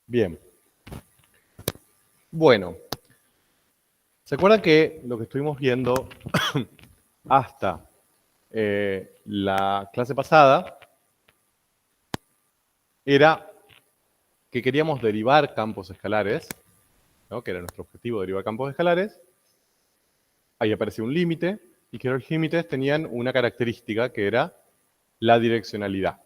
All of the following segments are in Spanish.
Bien. Bueno, ¿se acuerdan que lo que estuvimos viendo hasta la clase pasada era que queríamos derivar campos escalares, ¿no? Que era nuestro objetivo, derivar campos escalares? Ahí aparecía un límite, y que los límites tenían una característica que era la direccionalidad,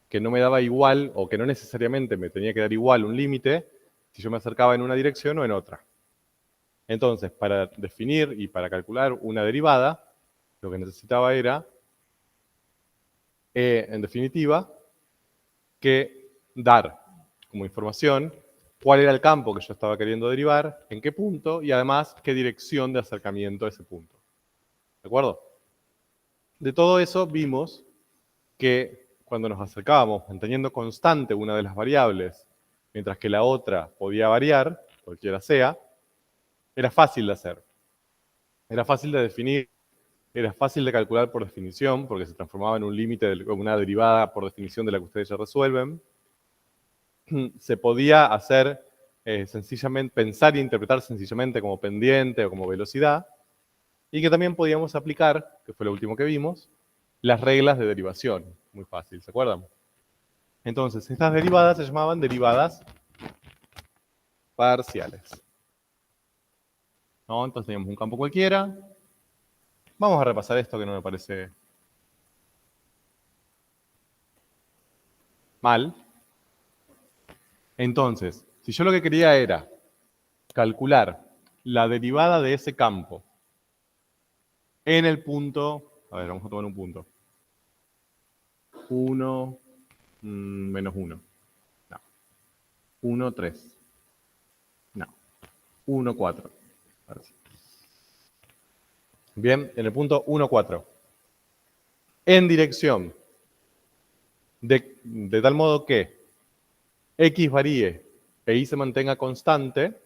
que no me daba igual, o que no necesariamente me tenía que dar igual un límite si yo me acercaba en una dirección o en otra. Entonces, para definir y para calcular una derivada, lo que necesitaba era, en definitiva, que dar como información cuál era el campo que yo estaba queriendo derivar, en qué punto, y además qué dirección de acercamiento a ese punto. ¿De acuerdo? De todo eso vimos que cuando nos acercábamos manteniendo constante una de las variables, mientras que la otra podía variar, cualquiera sea, era fácil de hacer. Era fácil de definir, era fácil de calcular por definición, porque se transformaba en un límite, una derivada por definición de la que ustedes ya resuelven. Se podía hacer sencillamente, pensar e interpretar sencillamente como pendiente o como velocidad, y que también podíamos aplicar, que fue lo último que vimos, las reglas de derivación. Muy fácil, ¿se acuerdan? Entonces, estas derivadas se llamaban derivadas parciales, ¿no? Entonces teníamos un campo cualquiera. Vamos a repasar esto que no me parece mal. Entonces, si yo lo que quería era calcular la derivada de ese campo en el punto, a ver, vamos a tomar un punto, 1, menos 1, no, 1, 3, no, 1, 4. Bien, en el punto 1, 4. En dirección, de tal modo que x varíe e y se mantenga constante,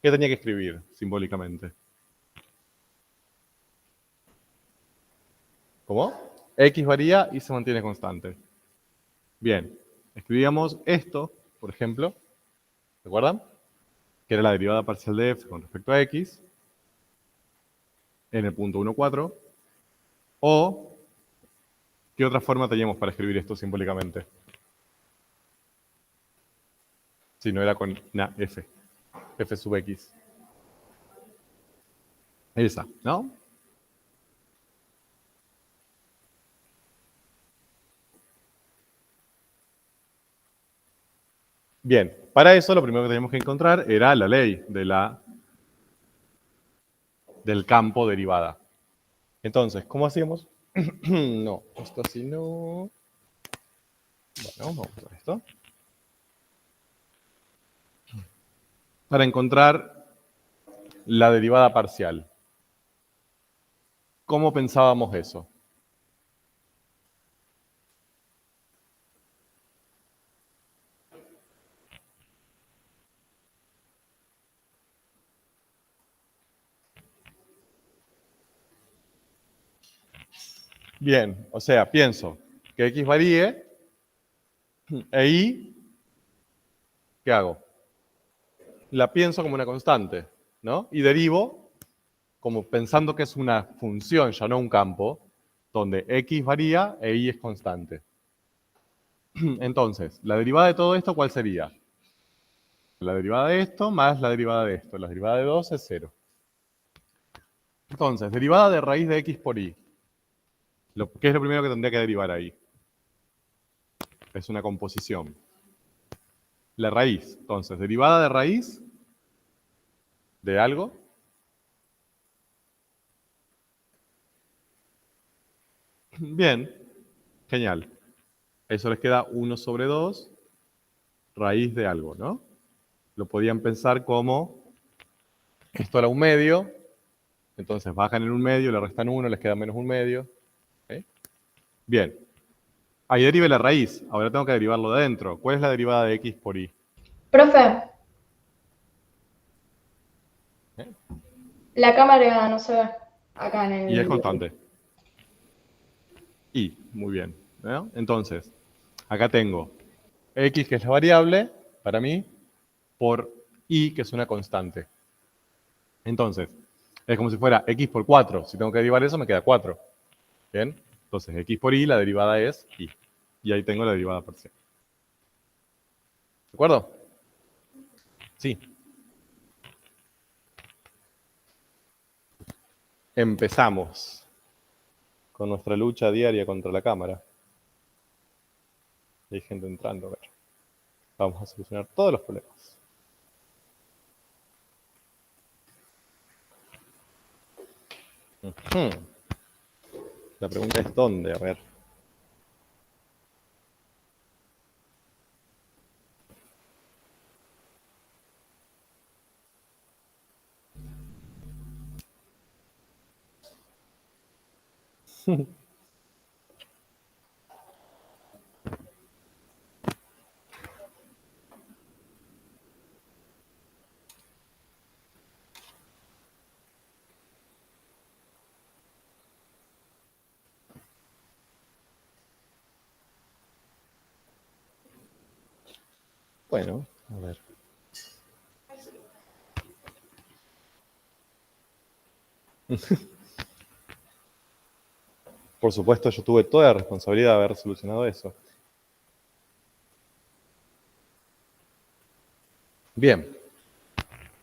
¿qué tenía que escribir simbólicamente? ¿Cómo? X varía y se mantiene constante. Bien, escribíamos esto, por ejemplo, ¿recuerdan? Que era la derivada parcial de f con respecto a x, en el punto 1, 4, o, ¿qué otra forma teníamos para escribir esto simbólicamente? Si no era con una f, f sub x. Esa, ¿no? Bien, para eso lo primero que teníamos que encontrar era la ley del campo derivada. Entonces, ¿cómo hacíamos? No, esto así no. Bueno, vamos a hacer esto. Para encontrar la derivada parcial. ¿Cómo pensábamos eso? Bien, o sea, pienso que x varíe e y, ¿qué hago? La pienso como una constante, ¿no? Y derivo como pensando que es una función, ya no un campo, donde x varía e y es constante. Entonces, la derivada de todo esto, ¿cuál sería? La derivada de esto más la derivada de esto. La derivada de 2 es 0. Entonces, derivada de raíz de x por y. ¿Qué es lo primero que tendría que derivar ahí? Es una composición. La raíz. Entonces, derivada de raíz de algo. Bien, genial. Eso les queda 1 sobre 2, raíz de algo, ¿no? Lo podían pensar como, esto era un medio, entonces bajan en un medio, le restan 1, les queda menos un medio. ¿Okay? Bien. Ahí derive la raíz, ahora tengo que derivarlo de adentro. ¿Cuál es la derivada de x por y? Profe, ¿Eh? la cámara no se ve acá en Y es el YouTube. constante. Y, muy bien. ¿no? Entonces, acá tengo x, que es la variable, para mí, por y, que es una constante. Entonces, es como si fuera x por 4. Si tengo que derivar eso, me queda 4. ¿Bien? Entonces, x por y, la derivada es y. Y ahí tengo la derivada parcial. ¿De acuerdo? Sí. Empezamos con nuestra lucha diaria contra la cámara. Hay gente entrando, a ver. Vamos a solucionar todos los problemas. Ujú. La pregunta es ¿dónde? A ver. Bueno, a ver. Por supuesto, yo tuve toda la responsabilidad de haber solucionado eso. Bien.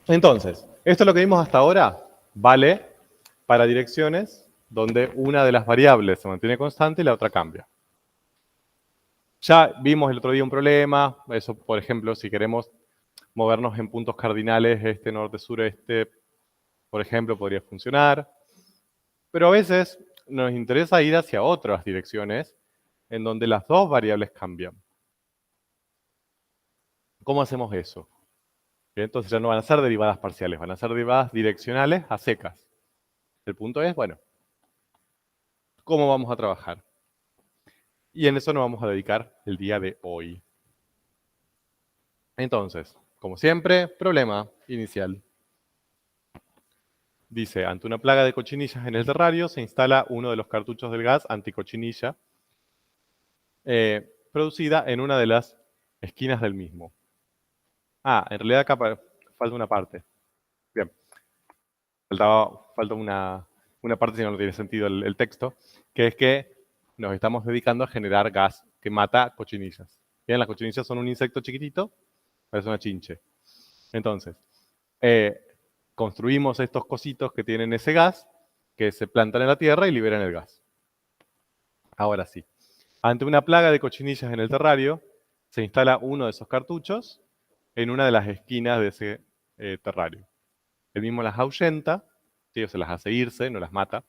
Entonces, esto es lo que vimos hasta ahora. Vale para direcciones donde una de las variables se mantiene constante y la otra cambia. Ya vimos el otro día un problema. Eso, por ejemplo, si queremos movernos en puntos cardinales, este, norte, sur, este, por ejemplo, podría funcionar. Pero a veces nos interesa ir hacia otras direcciones en donde las dos variables cambian. ¿Cómo hacemos eso? Bien, entonces ya no van a ser derivadas parciales, van a ser derivadas direccionales a secas. El punto es, bueno, ¿cómo vamos a trabajar? Y en eso nos vamos a dedicar el día de hoy. Entonces, como siempre, problema inicial. Dice, ante una plaga de cochinillas en el terrario, se instala uno de los cartuchos del gas anticochinilla producida en una de las esquinas del mismo. Ah, en realidad acá falta una parte. Bien, falta una parte, si no tiene sentido el texto, que es que nos estamos dedicando a generar gas que mata cochinillas. Bien, las cochinillas son un insecto chiquitito, parece una chinche. Entonces, construimos estos cositos que tienen ese gas, que se plantan en la tierra y liberan el gas. Ahora sí. Ante una plaga de cochinillas en el terrario, se instala uno de esos cartuchos en una de las esquinas de ese terrario. El mismo las ahuyenta, ¿sí? O se las hace irse, no las mata.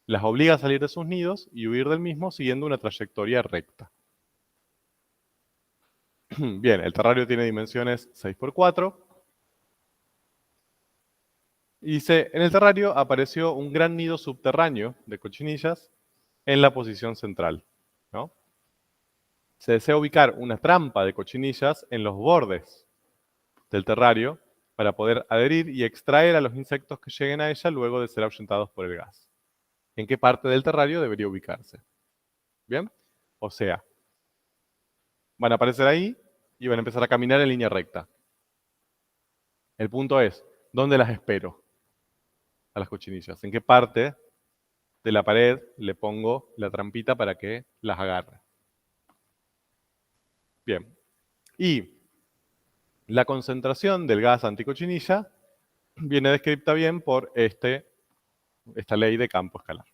Las obliga a salir de sus nidos y huir del mismo siguiendo una trayectoria recta. Bien, el terrario tiene dimensiones 6×4. Y dice, en el terrario apareció un gran nido subterráneo de cochinillas en la posición central, ¿no? Se desea ubicar una trampa de cochinillas en los bordes del terrario para poder adherir y extraer a los insectos que lleguen a ella luego de ser ahuyentados por el gas. ¿En qué parte del terrario debería ubicarse? ¿Bien? O sea, van a aparecer ahí y van a empezar a caminar en línea recta. El punto es, ¿dónde las espero a las cochinillas? ¿En qué parte de la pared le pongo la trampita para que las agarre? Bien. Y la concentración del gas anticochinilla viene descrita bien por esta ley de campo escalar.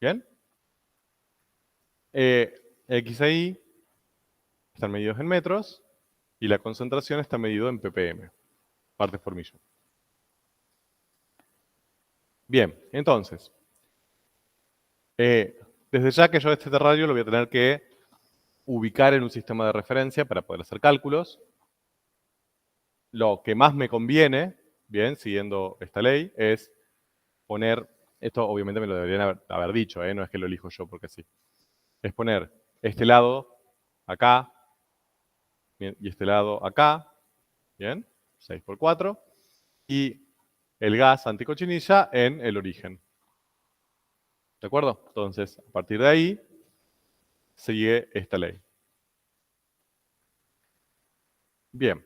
¿Bien? X e Y están medidos en metros y la concentración está medida en ppm, partes por millón. Bien, entonces, desde ya que yo este terrario lo voy a tener que ubicar en un sistema de referencia para poder hacer cálculos. Lo que más me conviene, bien, siguiendo esta ley, es poner, esto obviamente me lo deberían haber dicho, no es que lo elijo yo porque sí, es poner este lado acá, bien, y este lado acá, bien, 6×4, y el gas anticochinilla en el origen. ¿De acuerdo? Entonces, a partir de ahí, sigue esta ley. Bien,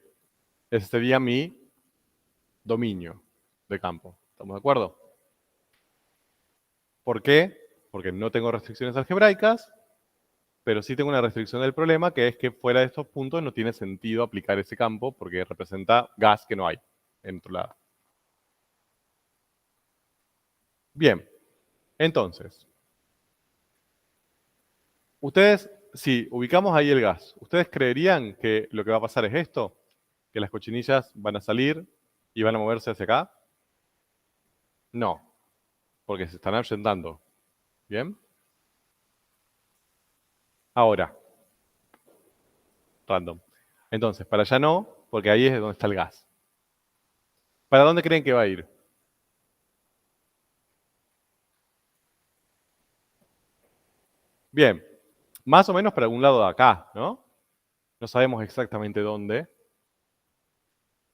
ese sería mi dominio de campo. ¿Estamos de acuerdo? ¿Por qué? Porque no tengo restricciones algebraicas, pero sí tengo una restricción del problema, que es que fuera de estos puntos no tiene sentido aplicar ese campo porque representa gas que no hay en otro lado. Bien, entonces, ustedes, si ubicamos ahí el gas, ¿ustedes creerían que lo que va a pasar es esto? ¿Que las cochinillas van a salir y van a moverse hacia acá? No, porque se están ahuyentando. ¿Bien? Ahora, random. Entonces, para allá no, porque ahí es donde está el gas. ¿Para dónde creen que va a ir? Bien, más o menos para algún lado de acá, ¿no? No sabemos exactamente dónde,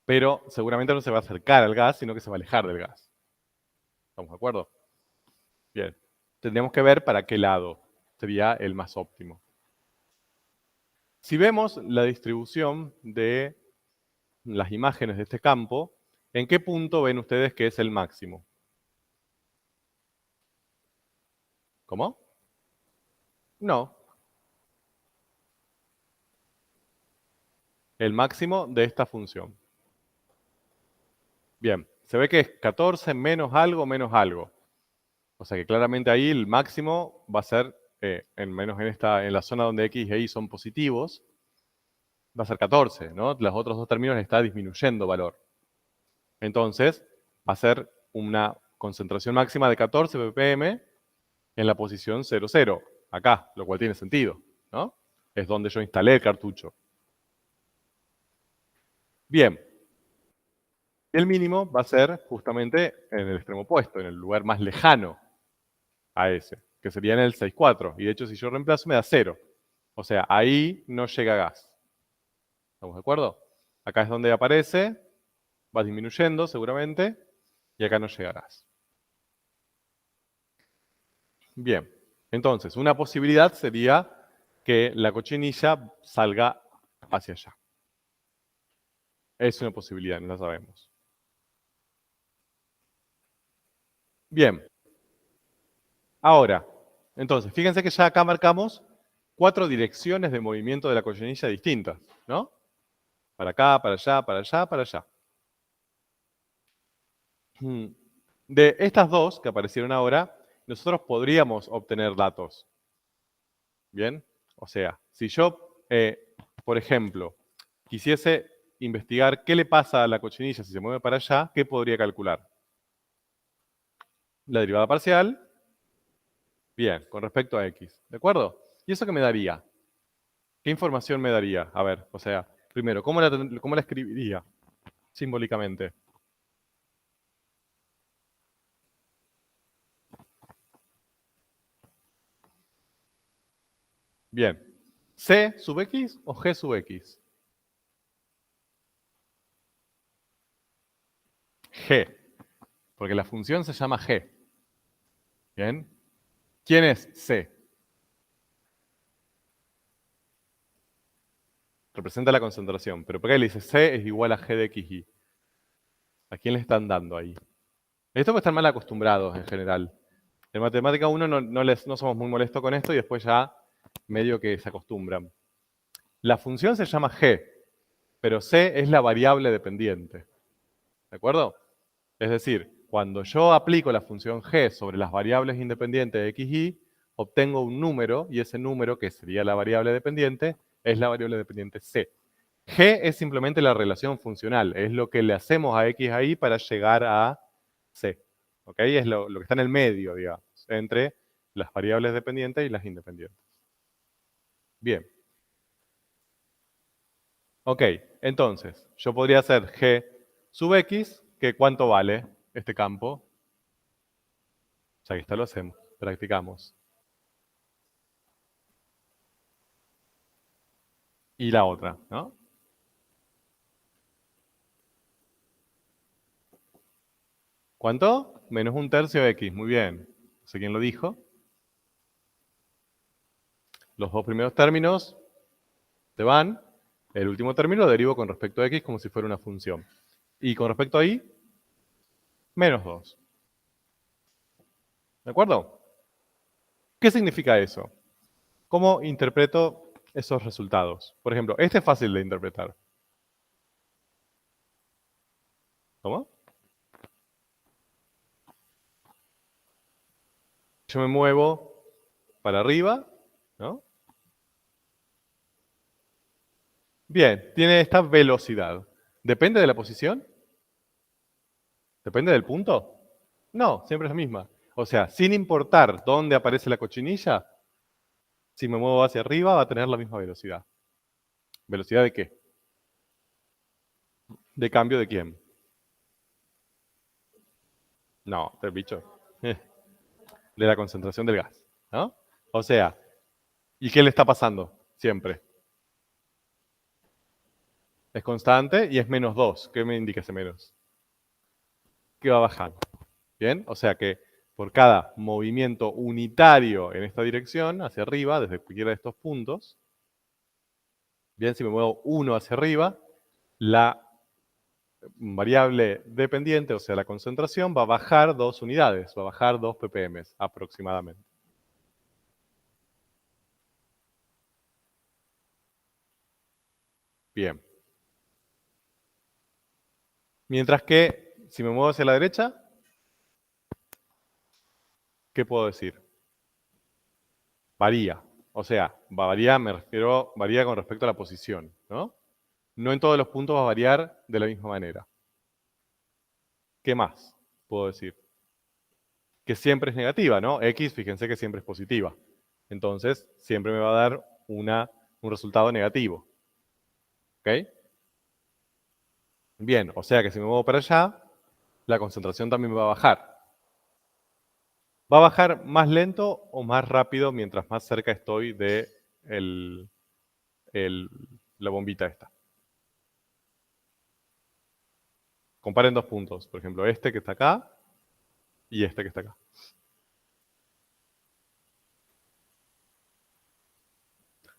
pero seguramente no se va a acercar al gas, sino que se va a alejar del gas. ¿Estamos de acuerdo? Bien, tendríamos que ver para qué lado sería el más óptimo. Si vemos la distribución de las imágenes de este campo, ¿en qué punto ven ustedes que es el máximo? ¿Cómo? No. El máximo de esta función. Bien, se ve que es 14 menos algo menos algo. O sea que claramente ahí el máximo va a ser, menos en la zona donde x e y son positivos, va a ser 14, ¿no? Los otros dos términos está disminuyendo valor. Entonces, va a ser una concentración máxima de 14 ppm en la posición 0, 0, acá, lo cual tiene sentido, ¿no? Es donde yo instalé el cartucho. Bien, el mínimo va a ser justamente en el extremo opuesto, en el lugar más lejano a ese, que sería en el 6,4. Y de hecho, si yo reemplazo, me da 0. O sea, ahí no llega gas. ¿Estamos de acuerdo? Acá es donde aparece, va disminuyendo seguramente, y acá no llega gas. Bien, entonces, una posibilidad sería que la cochinilla salga hacia allá. Es una posibilidad, no la sabemos. Bien. Ahora, entonces, fíjense que ya acá marcamos 4 direcciones de movimiento de la cochinilla distintas, ¿no? Para acá, para allá, para allá, para allá. De estas dos que aparecieron ahora, nosotros podríamos obtener datos. ¿Bien? O sea, si yo, por ejemplo, quisiese investigar qué le pasa a la cochinilla si se mueve para allá, ¿qué podría calcular? La derivada parcial. Bien, con respecto a x. ¿De acuerdo? ¿Y eso qué me daría? ¿Qué información me daría? A ver, o sea, primero, ¿cómo la escribiría simbólicamente? Bien. ¿C sub x o g sub x? G, porque la función se llama g. ¿Bien? ¿Quién es C? Representa la concentración, pero ¿por qué le dice C es igual a G de XY? ¿A quién le están dando ahí? Esto que están mal acostumbrados en general. En matemática 1 no somos muy molestos con esto y después ya medio que se acostumbran. La función se llama G, pero C es la variable dependiente. ¿De acuerdo? Es decir, cuando yo aplico la función G sobre las variables independientes de x, y, obtengo un número, y ese número, que sería la variable dependiente, es la variable dependiente C. G es simplemente la relación funcional, es lo que le hacemos a x a y para llegar a C. ¿Ok? Es lo que está en el medio, digamos, entre las variables dependientes y las independientes. Bien. Ok, entonces, yo podría hacer G sub x, que ¿cuánto vale este campo? Ya que está lo hacemos, practicamos. Y la otra, ¿no? ¿Cuánto? Menos un tercio de x, muy bien. No sé quién lo dijo. Los dos primeros términos se van. el último término lo derivo con respecto a x como si fuera una función. Y con respecto a y, menos 2. ¿De acuerdo? ¿Qué significa eso? ¿Cómo interpreto esos resultados? Por ejemplo, este es fácil de interpretar. ¿Cómo? Yo me muevo para arriba, ¿no? Bien, tiene esta velocidad. ¿Depende de la posición? ¿Depende del punto? No, siempre es la misma. O sea, sin importar dónde aparece la cochinilla, si me muevo hacia arriba va a tener la misma velocidad. ¿Velocidad de qué? ¿De cambio de quién? No, del bicho. De la concentración del gas, ¿no? O sea, ¿y qué le está pasando? Siempre. Es constante y es menos 2. ¿Qué me indica ese menos? Que va bajando. ¿Bien? O sea que por cada movimiento unitario en esta dirección, hacia arriba, desde cualquiera de estos puntos, bien, si me muevo 1 hacia arriba, la variable dependiente, o sea, la concentración, va a bajar 2 unidades, va a bajar 2 ppm aproximadamente. Bien. Mientras que, si me muevo hacia la derecha, ¿qué puedo decir? Varía. O sea, varía, me refiero, varía con respecto a la posición, ¿no? No en todos los puntos va a variar de la misma manera. ¿Qué más puedo decir? Que siempre es negativa, ¿no? X, fíjense que siempre es positiva. Entonces, siempre me va a dar un resultado negativo. ¿Ok? Bien, o sea que si me muevo para allá, la concentración también me va a bajar. ¿Va a bajar más lento o más rápido mientras más cerca estoy de la bombita esta? Comparen dos puntos, por ejemplo, este que está acá y este que está acá.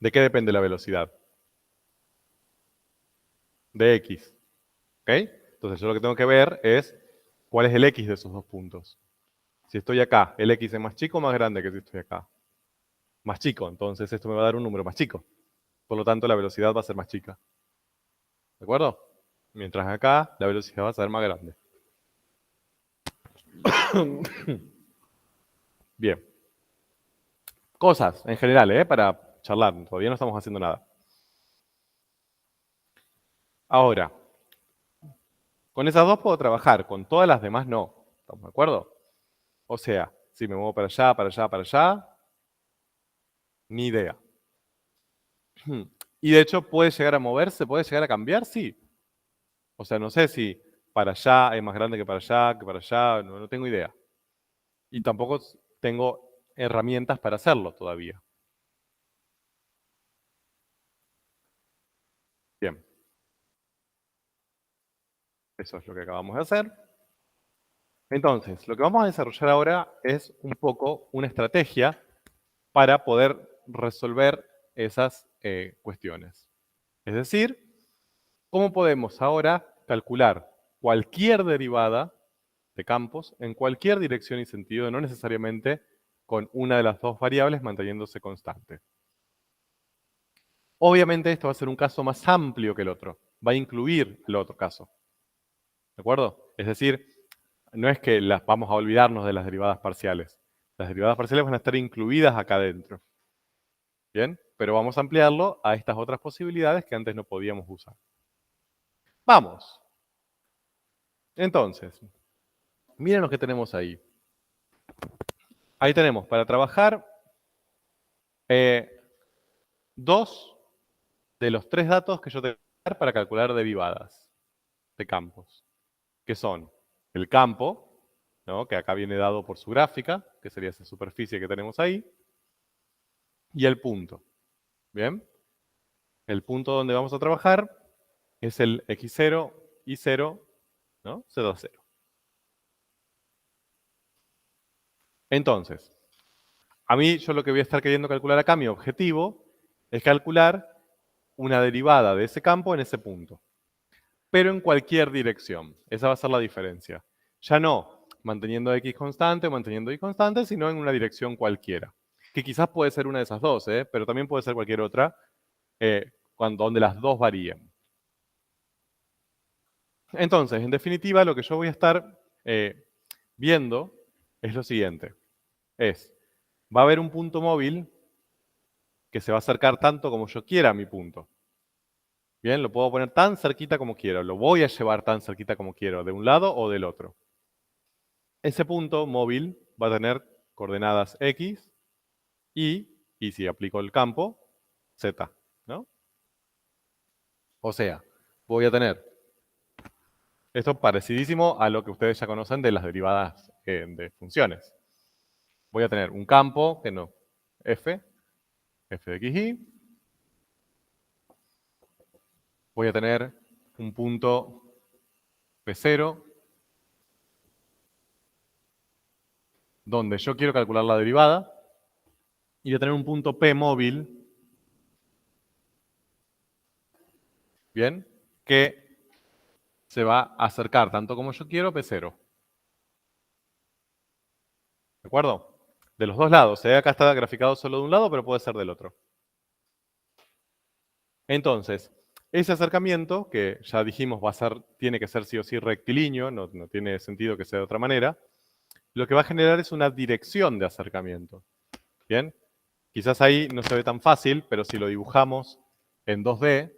¿De qué depende la velocidad? De x. ¿Ok? Entonces yo lo que tengo que ver es cuál es el x de esos dos puntos. Si estoy acá, ¿el x es más chico o más grande que si estoy acá? Más chico, entonces esto me va a dar un número más chico. Por lo tanto, la velocidad va a ser más chica. ¿De acuerdo? Mientras acá, la velocidad va a ser más grande. Bien. Cosas, en general, para charlar. Todavía no estamos haciendo nada. Ahora, con esas dos puedo trabajar, con todas las demás no. ¿Estamos de acuerdo? O sea, si me muevo para allá, para allá, para allá, ni idea. Y de hecho puede llegar a moverse, puede llegar a cambiar, sí. O sea, no sé si para allá es más grande que para allá, no tengo idea. Y tampoco tengo herramientas para hacerlo todavía. Bien. Eso es lo que acabamos de hacer. Entonces, lo que vamos a desarrollar ahora es un poco una estrategia para poder resolver esas cuestiones. Es decir, ¿cómo podemos ahora calcular cualquier derivada de campos en cualquier dirección y sentido, no necesariamente con una de las dos variables manteniéndose constante? Obviamente esto va a ser un caso más amplio que el otro, va a incluir el otro caso. ¿De acuerdo? Es decir, no es que vamos a olvidarnos de las derivadas parciales. Las derivadas parciales van a estar incluidas acá adentro. ¿Bien? Pero vamos a ampliarlo a estas otras posibilidades que antes no podíamos usar. Vamos. Entonces, miren lo que tenemos ahí. Ahí tenemos para trabajar dos de los tres datos que yo tengo que dar para calcular derivadas de campos, que son el campo, ¿no? Que acá viene dado por su gráfica, que sería esa superficie que tenemos ahí, y el punto. ¿Bien? El punto donde vamos a trabajar es el x0, y0, ¿no? 0, 0. Entonces, a mí yo lo que voy a estar queriendo calcular acá, mi objetivo, es calcular una derivada de ese campo en ese punto. Pero en cualquier dirección. Esa va a ser la diferencia. Ya no manteniendo x constante o manteniendo y constante, sino en una dirección cualquiera. Que quizás puede ser una de esas dos, pero también puede ser cualquier otra, donde las dos varíen. Entonces, en definitiva, lo que yo voy a estar viendo es lo siguiente. Va a haber un punto móvil que se va a acercar tanto como yo quiera a mi punto. Bien, lo puedo poner tan cerquita como quiero. Lo voy a llevar tan cerquita como quiero, de un lado o del otro. Ese punto móvil va a tener coordenadas x, y si aplico el campo, z, ¿no? O sea, voy a tener esto parecidísimo a lo que ustedes ya conocen de las derivadas de funciones. Voy a tener un campo que no, f de x, y. Voy a tener un punto P0, donde yo quiero calcular la derivada, y voy a tener un punto P móvil, ¿bien? Que se va a acercar tanto como yo quiero a P0. ¿De acuerdo? De los dos lados. Acá está graficado solo de un lado, pero puede ser del otro. Entonces, ese acercamiento, que ya dijimos tiene que ser sí o sí rectilíneo, no tiene sentido que sea de otra manera, lo que va a generar es una dirección de acercamiento. ¿Bien? Quizás ahí no se ve tan fácil, pero si lo dibujamos en 2D,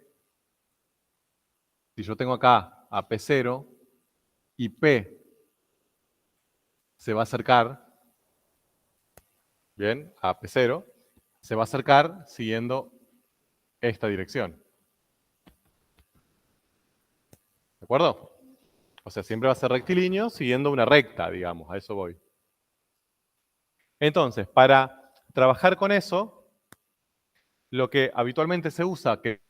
si yo tengo acá a P0 y P se va a acercar, bien, a P0, se va a acercar siguiendo esta dirección. ¿De acuerdo? O sea, siempre va a ser rectilíneo siguiendo una recta, digamos, a eso voy. Entonces, para trabajar con eso, lo que habitualmente se usa, que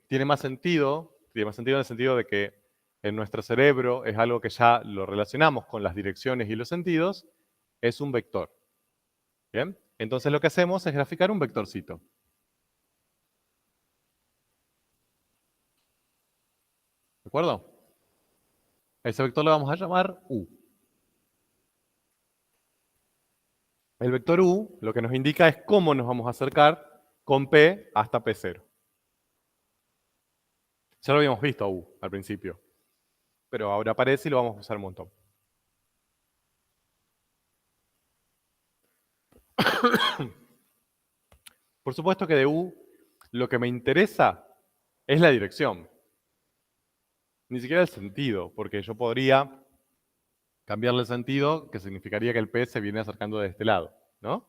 tiene más sentido en el sentido de que en nuestro cerebro es algo que ya lo relacionamos con las direcciones y los sentidos, es un vector. ¿Bien? Entonces lo que hacemos es graficar un vectorcito. ¿De acuerdo? Ese vector lo vamos a llamar U. El vector U lo que nos indica es cómo nos vamos a acercar con P hasta P0. Ya lo habíamos visto a U al principio, pero ahora aparece y lo vamos a usar un montón. Por supuesto que de U lo que me interesa es la dirección. Ni siquiera el sentido, porque yo podría cambiarle el sentido, que significaría que el P se viene acercando de este lado, ¿no?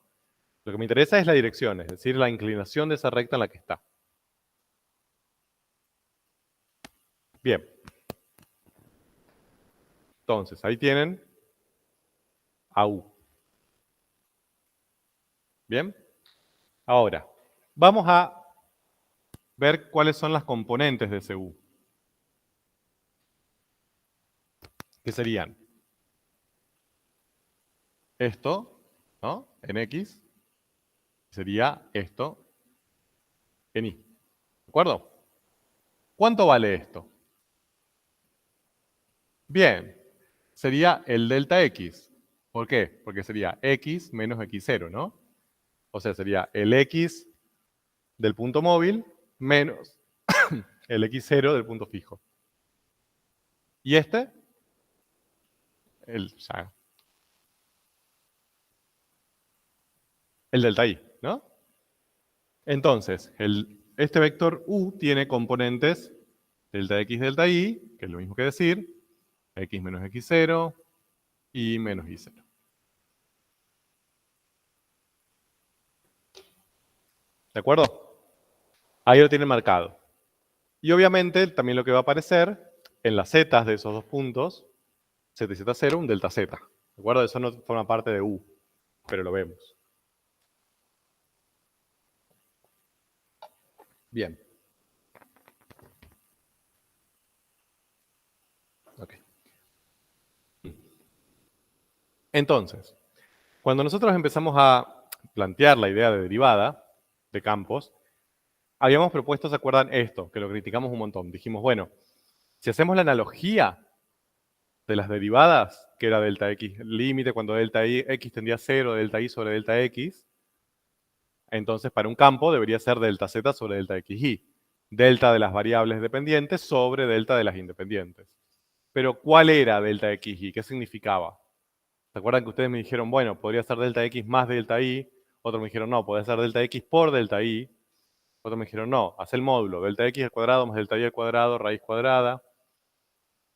Lo que me interesa es la dirección, es decir, la inclinación de esa recta en la que está. Bien. Entonces, ahí tienen a U. Bien. Ahora, vamos a ver cuáles son las componentes de ese U. Que serían esto, ¿no? En X. Sería esto en Y. ¿De acuerdo? ¿Cuánto vale esto? Bien, sería el delta X. ¿Por qué? Porque sería X menos X0, ¿no? O sea, sería el X del punto móvil menos el X0 del punto fijo. Y este, el delta Y, ¿no? Entonces, este vector U tiene componentes delta X, delta Y, que es lo mismo que decir X menos X0, Y menos Y0. ¿De acuerdo? Ahí lo tienen marcado. Y obviamente también lo que va a aparecer en las zetas de esos dos puntos, Z y Z0, un delta Z. ¿De acuerdo? Eso no forma parte de U, pero lo vemos. Bien. Ok. Entonces, cuando nosotros empezamos a plantear la idea de derivada de campos, habíamos propuesto, ¿se acuerdan esto? Que lo criticamos un montón. Dijimos, bueno, si hacemos la analogía de las derivadas, que era delta x límite cuando delta x tendía a 0, delta y sobre delta x, entonces para un campo debería ser delta z sobre delta xy. Delta de las variables dependientes sobre delta de las independientes. Pero ¿cuál era delta xy? ¿Qué significaba? ¿Se acuerdan que ustedes me dijeron, bueno, podría ser delta x más delta y? Otros me dijeron, no, puede ser delta x por delta y. Otros me dijeron, no, haz el módulo, delta x al cuadrado más delta y al cuadrado, raíz cuadrada.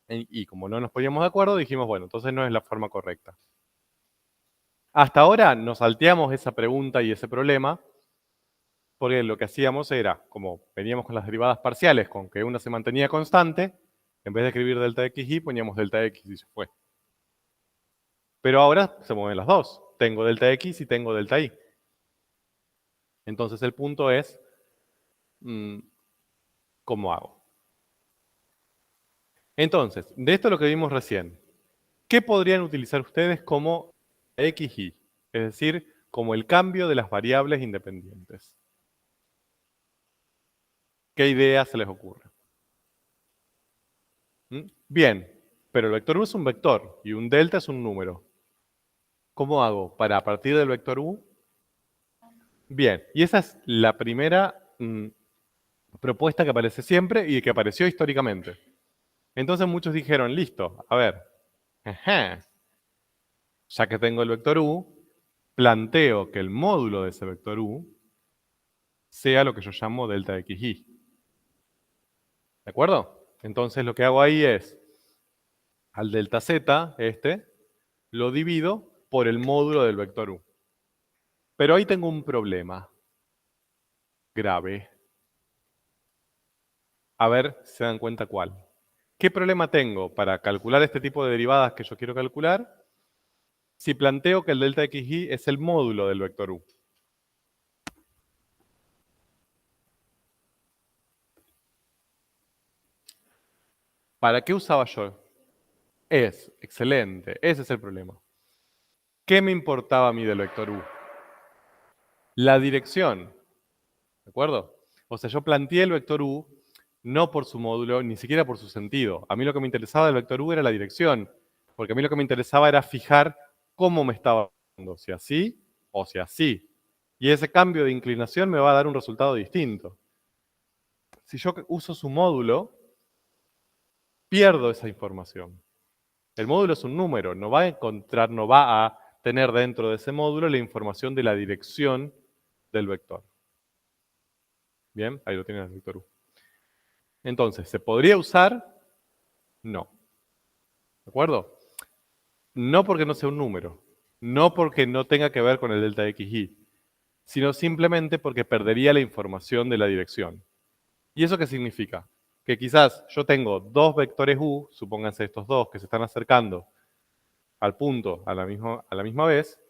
Y como no nos poníamos de acuerdo, dijimos, bueno, entonces no es la forma correcta. Hasta ahora nos salteamos esa pregunta y ese problema, porque lo que hacíamos era, como veníamos con las derivadas parciales, con que una se mantenía constante, en vez de escribir delta xy, poníamos delta x y se fue. Pero ahora se mueven las dos. Tengo delta x y tengo delta y. Entonces el punto es, ¿cómo hago? Entonces, de esto lo que vimos recién, ¿qué podrían utilizar ustedes como x, y? Es decir, como el cambio de las variables independientes. ¿Qué idea se les ocurre? Bien, pero el vector u es un vector y un delta es un número. ¿Cómo hago para a partir del vector u? Bien, y esa es la primera propuesta que aparece siempre y que apareció históricamente. Entonces muchos dijeron, listo, a ver, ya que tengo el vector u, planteo que el módulo de ese vector u sea lo que yo llamo delta xy. ¿De acuerdo? Entonces lo que hago ahí es, al delta z, lo divido por el módulo del vector u. Pero ahí tengo un problema grave. A ver si se dan cuenta cuál. ¿Qué problema tengo para calcular este tipo de derivadas que yo quiero calcular? Si planteo que el delta xy es el módulo del vector u. ¿Para qué usaba yo? Excelente, ese es el problema. ¿Qué me importaba a mí del vector u? La dirección, ¿de acuerdo? O sea, yo planteé el vector u no por su módulo, ni siquiera por su sentido. A mí lo que me interesaba del vector u era la dirección, porque a mí lo que me interesaba era fijar cómo me estaba dando, si así o si así. Y ese cambio de inclinación me va a dar un resultado distinto. Si yo uso su módulo, pierdo esa información. El módulo es un número, no va a tener dentro de ese módulo la información de la dirección del vector. Bien, ahí lo tienen el vector u. Entonces, ¿se podría usar? No. ¿De acuerdo? No porque no sea un número, no porque no tenga que ver con el delta xy, sino simplemente porque perdería la información de la dirección. ¿Y eso qué significa? Que quizás yo tengo dos vectores u, supónganse estos dos que se están acercando al punto a la misma vez,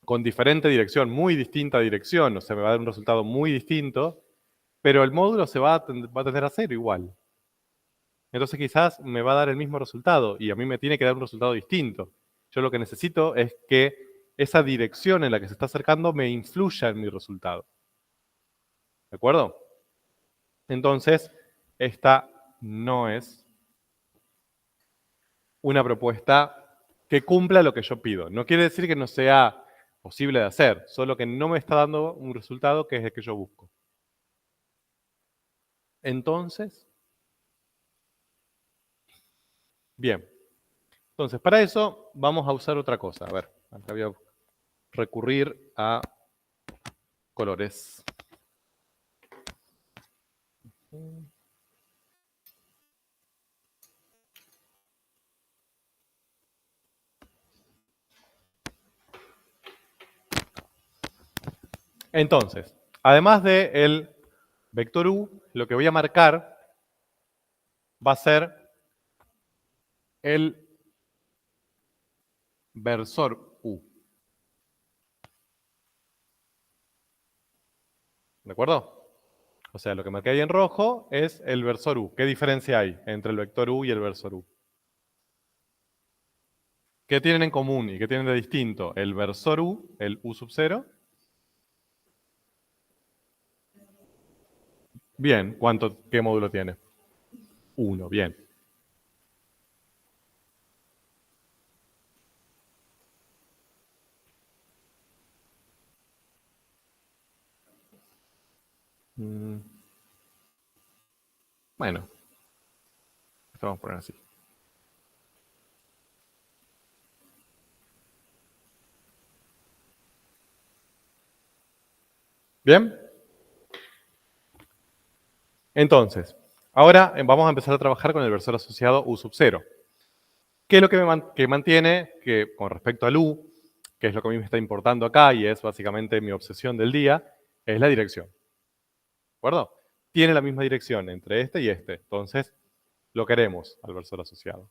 con diferente dirección, muy distinta dirección, o sea, me va a dar un resultado muy distinto, pero el módulo va a tender a cero igual. Entonces quizás me va a dar el mismo resultado y a mí me tiene que dar un resultado distinto. Yo lo que necesito es que esa dirección en la que se está acercando me influya en mi resultado. ¿De acuerdo? Entonces, esta no es una propuesta que cumpla lo que yo pido. No quiere decir que no sea posible de hacer, solo que no me está dando un resultado que es el que yo busco. Entonces, bien. Entonces, para eso vamos a usar otra cosa. A ver, acá voy a recurrir a colores. Entonces, además del vector u, lo que voy a marcar va a ser el versor u. ¿De acuerdo? O sea, lo que marqué ahí en rojo es el versor u. ¿Qué diferencia hay entre el vector u y el versor u? ¿Qué tienen en común y qué tienen de distinto? El versor u, el u sub 0, Bien, ¿qué módulo tiene? 1, bien. Bueno, esto vamos a poner así. ¿Bien? Entonces, ahora vamos a empezar a trabajar con el versor asociado U sub 0. ¿Qué es lo que mantiene? Que con respecto al U, que es lo que a mí me está importando acá y es básicamente mi obsesión del día, es la dirección. ¿De acuerdo? Tiene la misma dirección entre este y este. Entonces, lo queremos al versor asociado.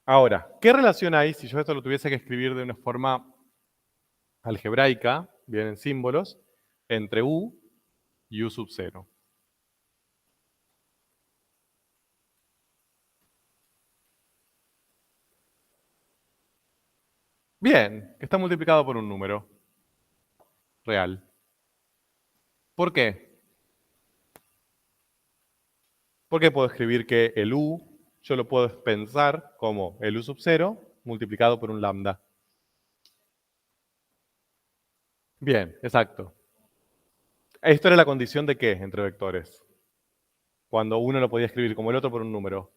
Ahora, ¿qué relación hay si yo esto lo tuviese que escribir de una forma algebraica, bien en símbolos, entre U y U sub 0? Bien, que está multiplicado por un número real. ¿Por qué? Porque puedo escribir que el U, yo lo puedo pensar como el U sub 0 multiplicado por un lambda. Bien, exacto. Esto era la condición de ¿qué entre vectores? Cuando uno lo podía escribir como el otro por un número.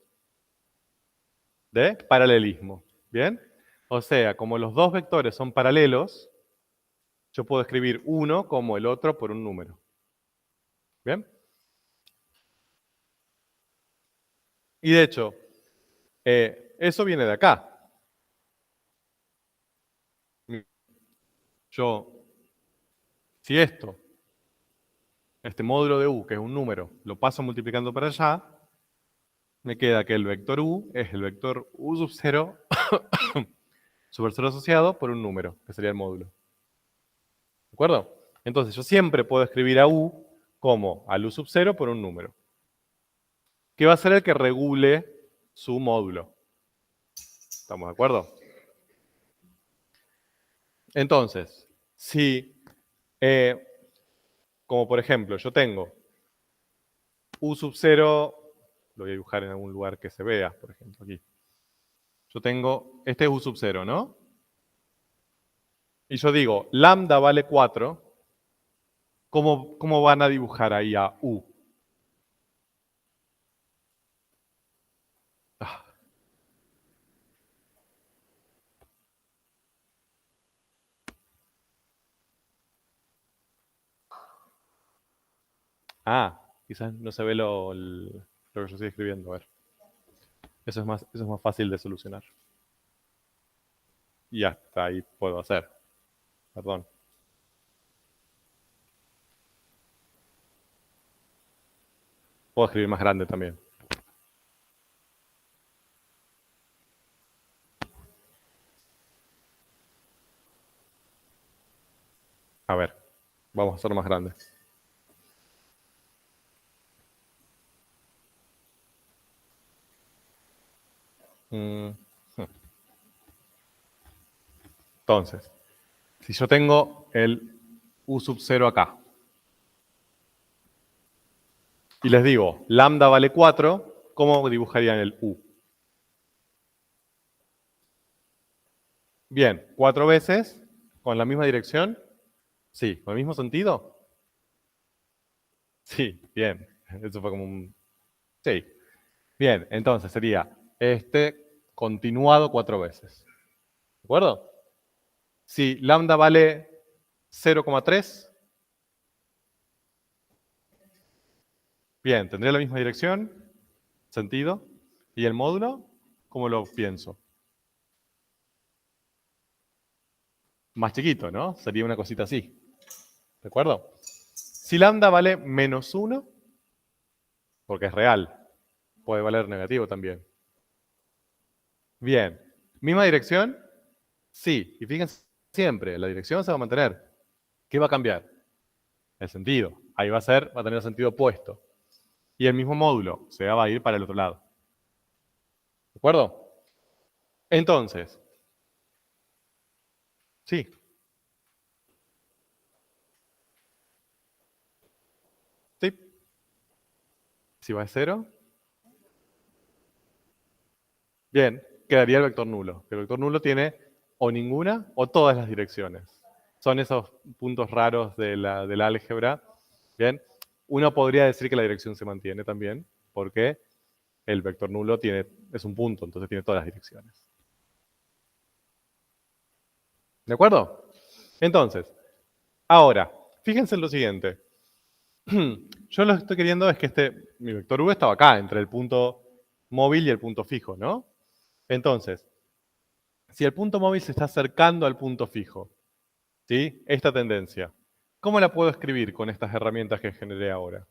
De paralelismo. ¿Bien? O sea, como los dos vectores son paralelos, yo puedo escribir uno como el otro por un número. ¿Bien? Y de hecho, eso viene de acá. Si este módulo de U, que es un número, lo paso multiplicando para allá, me queda que el vector U es el vector U sub 0 su versor asociado por un número, que sería el módulo. ¿De acuerdo? Entonces yo siempre puedo escribir a U como al U sub 0 por un número, que va a ser el que regule su módulo. ¿Estamos de acuerdo? Entonces, si, como por ejemplo, yo tengo U sub 0, lo voy a dibujar en algún lugar que se vea, por ejemplo, aquí. Yo tengo, este es U sub 0, ¿no? Y yo digo, lambda vale 4, ¿cómo van a dibujar ahí a U? Quizás no se ve lo que yo estoy escribiendo. A ver. Eso es más fácil de solucionar. Y hasta ahí puedo hacer. Perdón. Puedo escribir más grande también. A ver, vamos a hacerlo más grande. Entonces, si yo tengo el U sub 0 acá, y les digo, lambda vale 4, ¿cómo dibujarían el U? Bien, 4 veces, con la misma dirección. Sí, ¿con el mismo sentido? Sí, bien. Eso fue como un... Sí. Bien, entonces sería este continuado 4 veces. ¿De acuerdo? Si lambda vale 0,3, bien, tendría la misma dirección, sentido. ¿Y el módulo? ¿Cómo lo pienso? Más chiquito, ¿no? Sería una cosita así. ¿De acuerdo? Si lambda vale menos 1, porque es real, puede valer negativo también. Bien. ¿Misma dirección? Sí. Y fíjense siempre, la dirección se va a mantener. ¿Qué va a cambiar? El sentido. Ahí va a tener sentido opuesto. Y el mismo módulo se va a ir para el otro lado. ¿De acuerdo? Entonces, sí. Sí. Si va de 0, bien, quedaría el vector nulo. El vector nulo tiene o ninguna o todas las direcciones. Son esos puntos raros del álgebra. Bien, uno podría decir que la dirección se mantiene también, porque el vector nulo es un punto, entonces tiene todas las direcciones. ¿De acuerdo? Entonces, ahora, fíjense en lo siguiente. Yo lo que estoy queriendo es que mi vector v estaba acá, entre el punto móvil y el punto fijo, ¿no? Entonces, si el punto móvil se está acercando al punto fijo, ¿sí? Esta tendencia, ¿cómo la puedo escribir con estas herramientas que generé ahora?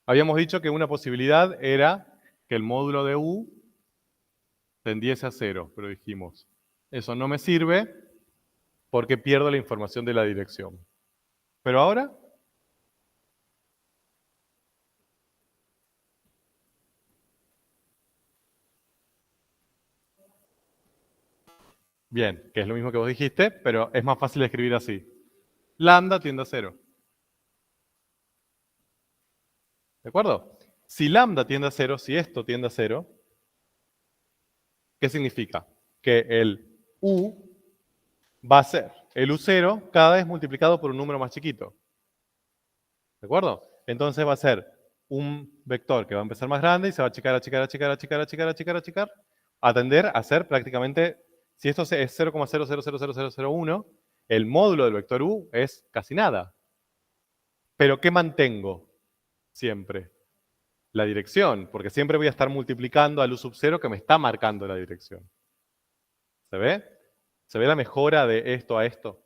Habíamos dicho que una posibilidad era que el módulo de u tendiese a 0, pero dijimos, eso no me sirve porque pierdo la información de la dirección. Pero ahora, bien, que es lo mismo que vos dijiste, pero es más fácil de escribir así. Lambda tiende a 0. ¿De acuerdo? Si lambda tiende a 0, si esto tiende a 0, ¿qué significa? Que el u va a ser el u0 cada vez multiplicado por un número más chiquito. ¿De acuerdo? Entonces va a ser un vector que va a empezar más grande y se va a achicar, achicar, achicar, achicar, achicar, achicar, achicar, a tender a ser prácticamente, si esto es 0,000001, el módulo del vector u es casi nada. ¿Pero qué mantengo siempre? La dirección, porque siempre voy a estar multiplicando al u sub 0 que me está marcando la dirección. ¿Se ve? ¿Se ve la mejora de esto a esto?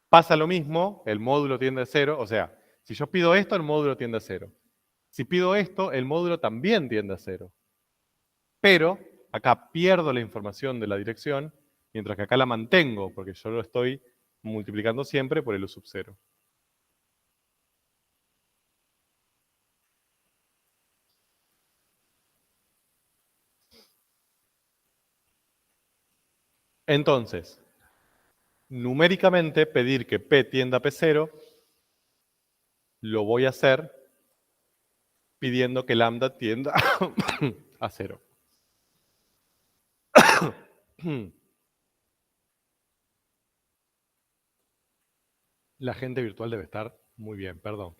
Pasa lo mismo, el módulo tiende a 0, o sea, si yo pido esto, el módulo tiende a 0. Si pido esto, el módulo también tiende a 0. Pero acá pierdo la información de la dirección, mientras que acá la mantengo, porque yo lo estoy multiplicando siempre por el u sub 0. Entonces, numéricamente, pedir que P tienda a P0, lo voy a hacer pidiendo que lambda tienda a 0. La gente virtual debe estar muy bien, perdón.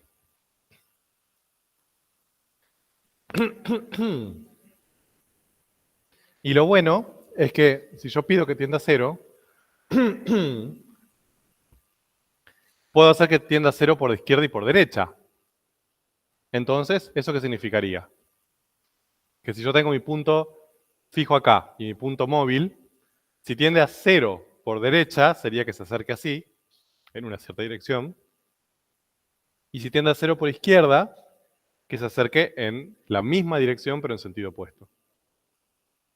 Y lo bueno es que si yo pido que tienda a 0, puedo hacer que tienda a 0 por izquierda y por derecha. Entonces, ¿eso qué significaría? Que si yo tengo mi punto fijo acá y mi punto móvil, si tiende a 0 por derecha, sería que se acerque así, en una cierta dirección. Y si tiende a 0 por izquierda, que se acerque en la misma dirección, pero en sentido opuesto.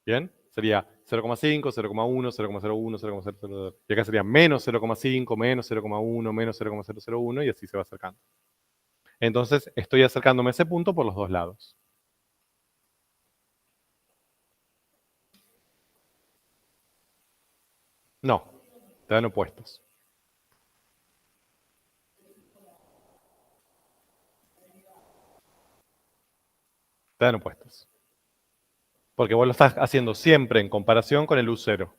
¿Bien? Sería 0,5, 0,1, 0,01, 0,002. Y acá sería menos 0,5, menos 0,1, menos 0,001, y así se va acercando. Entonces, estoy acercándome a ese punto por los dos lados. No, te dan opuestos. Te dan opuestos. Porque vos lo estás haciendo siempre en comparación con el U0.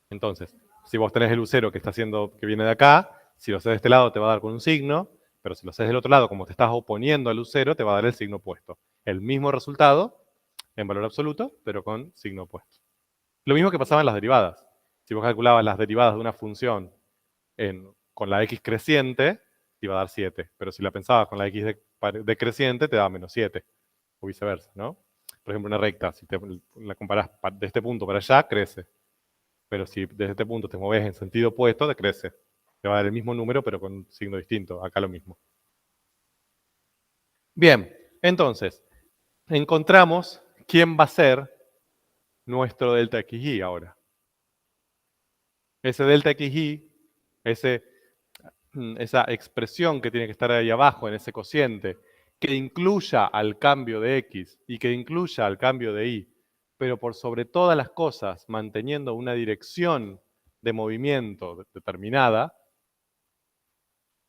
Entonces, si vos tenés el U0 que viene de acá, si lo haces de este lado te va a dar con un signo, pero si lo haces del otro lado, como te estás oponiendo al U0, te va a dar el signo opuesto. El mismo resultado, en valor absoluto, pero con signo opuesto. Lo mismo que pasaba en las derivadas. Si vos calculabas las derivadas de una función con la x creciente, te iba a dar 7. Pero si la pensabas con la x decreciente, te daba menos 7. O viceversa, ¿no? Por ejemplo, una recta, si la comparás de este punto para allá, crece. Pero si desde este punto te mueves en sentido opuesto, decrece. Te va a dar el mismo número, pero con un signo distinto. Acá lo mismo. Bien, entonces, encontramos quién va a ser nuestro delta xy ahora. Ese delta xy, esa expresión que tiene que estar ahí abajo en ese cociente, que incluya al cambio de x y que incluya al cambio de y, pero por sobre todas las cosas manteniendo una dirección de movimiento determinada,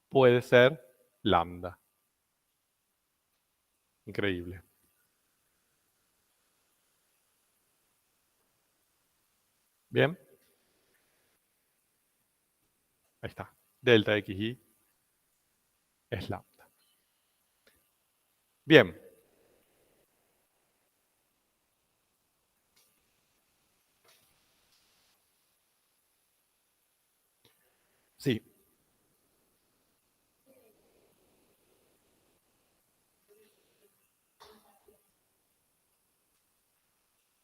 puede ser lambda. Increíble. Bien. Ahí está. Delta XY es lambda. Bien. Sí.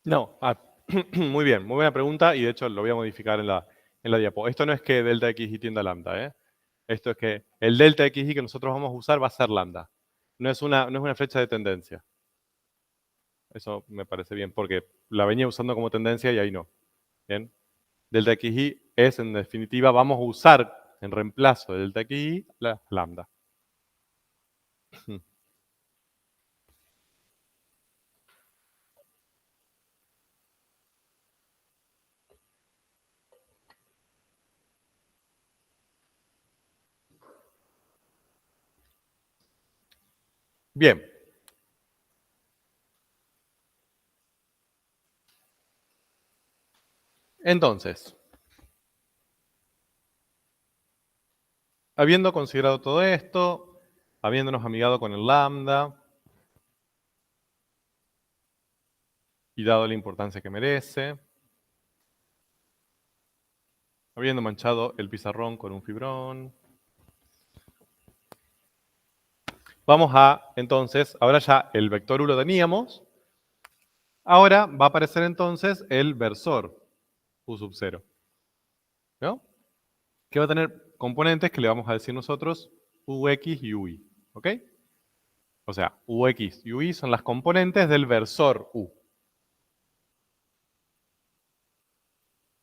No. Muy bien. Muy buena pregunta y de hecho lo voy a modificar en la diapo. Esto no es que delta XY tienda a lambda, ¿eh? Esto es que el delta XY que nosotros vamos a usar va a ser lambda. No es una flecha de tendencia. Eso me parece bien, porque la venía usando como tendencia y ahí no. Bien. Delta XY es, en definitiva, vamos a usar en reemplazo de delta XY la lambda. Bien. Entonces, habiendo considerado todo esto, habiéndonos amigado con el lambda y dado la importancia que merece, habiendo manchado el pizarrón con un fibrón, vamos a, entonces, ahora ya el vector U lo teníamos, ahora va a aparecer entonces el versor U sub 0, ¿no? Que va a tener componentes que le vamos a decir nosotros UX y UI, ¿ok? O sea, UX y UI son las componentes del versor U.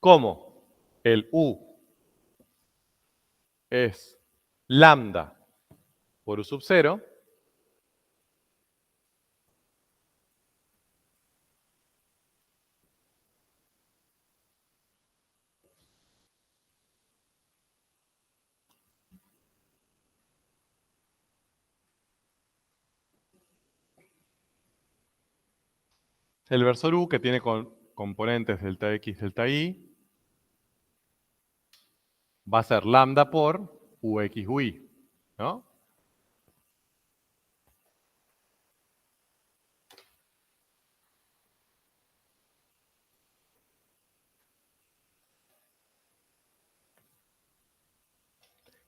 ¿Cómo? El U es lambda por U sub 0, el versor U que tiene componentes delta X, delta Y, va a ser lambda por UX, UI, ¿no?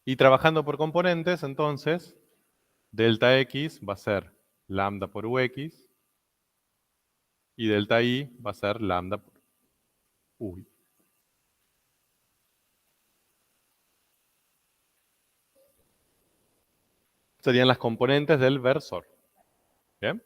Y trabajando por componentes, entonces, delta X va a ser lambda por UX y delta Y va a ser lambda por UI. Serían las componentes del versor. ¿Bien?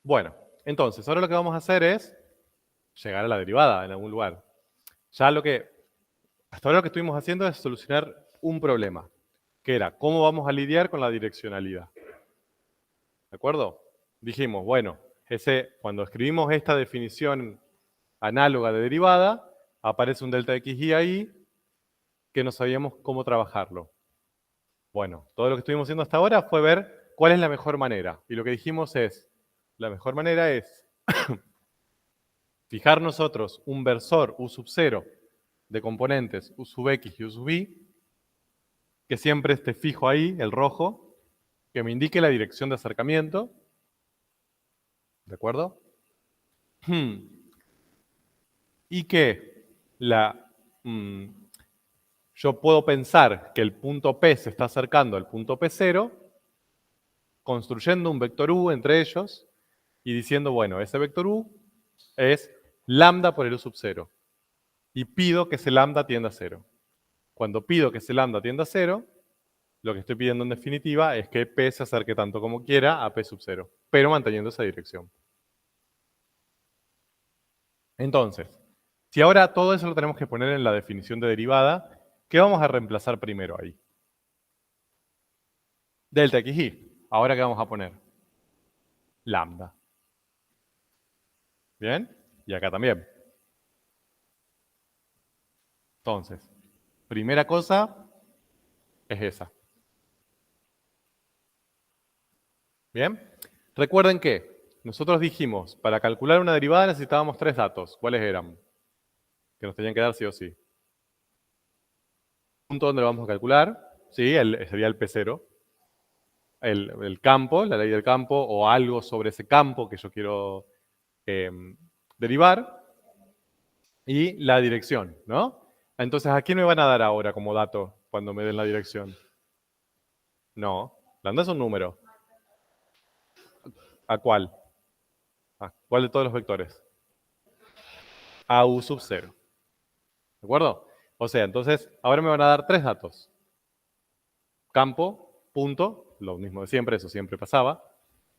Bueno, entonces, ahora lo que vamos a hacer es llegar a la derivada en algún lugar. Ya hasta ahora lo que estuvimos haciendo es solucionar un problema, que era cómo vamos a lidiar con la direccionalidad. ¿De acuerdo? Dijimos, bueno, cuando escribimos esta definición análoga de derivada, aparece un delta xy ahí que no sabíamos cómo trabajarlo. Bueno, todo lo que estuvimos haciendo hasta ahora fue ver cuál es la mejor manera. Y lo que dijimos es, la mejor manera es fijar nosotros un versor U sub 0 de componentes U sub X y U sub Y, que siempre esté fijo ahí, el rojo, que me indique la dirección de acercamiento. ¿De acuerdo? Y que yo puedo pensar que el punto P se está acercando al punto P0, construyendo un vector U entre ellos, y diciendo, bueno, ese vector u es lambda por el u sub 0. Y pido que ese lambda tienda a 0. Cuando pido que ese lambda tienda a 0, lo que estoy pidiendo en definitiva es que P se acerque tanto como quiera a P sub 0, pero manteniendo esa dirección. Entonces, si ahora todo eso lo tenemos que poner en la definición de derivada, ¿qué vamos a reemplazar primero ahí? Delta xy. ¿Ahora qué vamos a poner? Lambda. ¿Bien? Y acá también. Entonces, primera cosa es esa. ¿Bien? Recuerden que nosotros dijimos, para calcular una derivada necesitábamos 3 datos. ¿Cuáles eran? Que nos tenían que dar sí o sí. El punto donde lo vamos a calcular, sí, sería el P0. El campo, la ley del campo, o algo sobre ese campo que yo quiero derivar. Y la dirección, ¿no? Entonces, ¿a quién me van a dar ahora como dato cuando me den la dirección? No, lambda es un número. ¿A cuál? ¿A cuál de todos los vectores? A u sub 0. ¿De acuerdo? O sea, entonces, ahora me van a dar 3 datos. Campo, punto, lo mismo de siempre, eso siempre pasaba.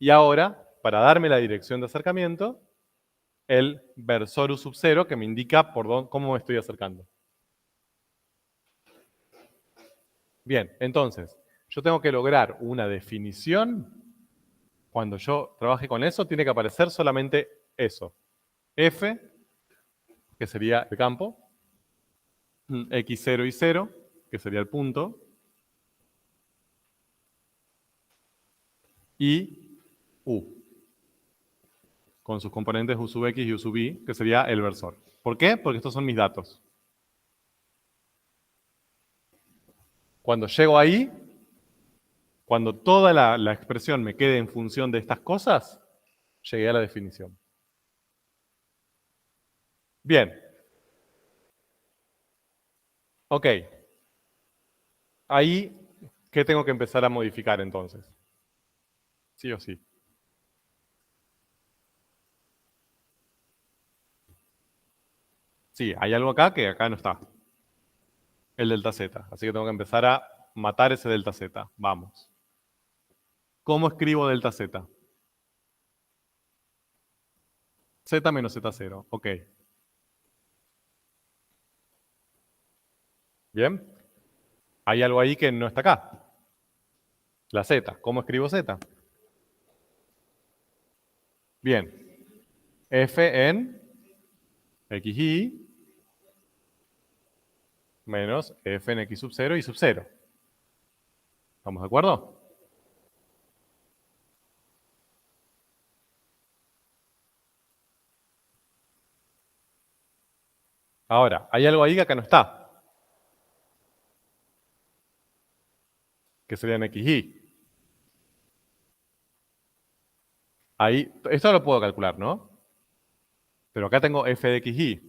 Y ahora, para darme la dirección de acercamiento, el versor u sub 0 que me indica cómo me estoy acercando. Bien, entonces, yo tengo que lograr una definición. Cuando yo trabaje con eso, tiene que aparecer solamente eso. F, que sería el campo, x0 y 0, que sería el punto, y u, con sus componentes u sub x y u sub y, que sería el versor. ¿Por qué? Porque estos son mis datos. Cuando llego ahí, cuando toda la expresión me quede en función de estas cosas, llegué a la definición. Bien. Ok. Ahí, ¿qué tengo que empezar a modificar entonces? Sí o sí. Sí, hay algo acá que acá no está. El delta z. Así que tengo que empezar a matar ese delta z. Vamos. ¿Cómo escribo delta z? Z menos z0. Ok. Bien. Hay algo ahí que no está acá. La z. ¿Cómo escribo z? Bien. F en xy menos f en x sub 0 y sub 0. ¿Estamos de acuerdo? Ahora, hay algo ahí que acá no está. Que sería en xy. Ahí, esto lo puedo calcular, ¿no? Pero acá tengo f de xy.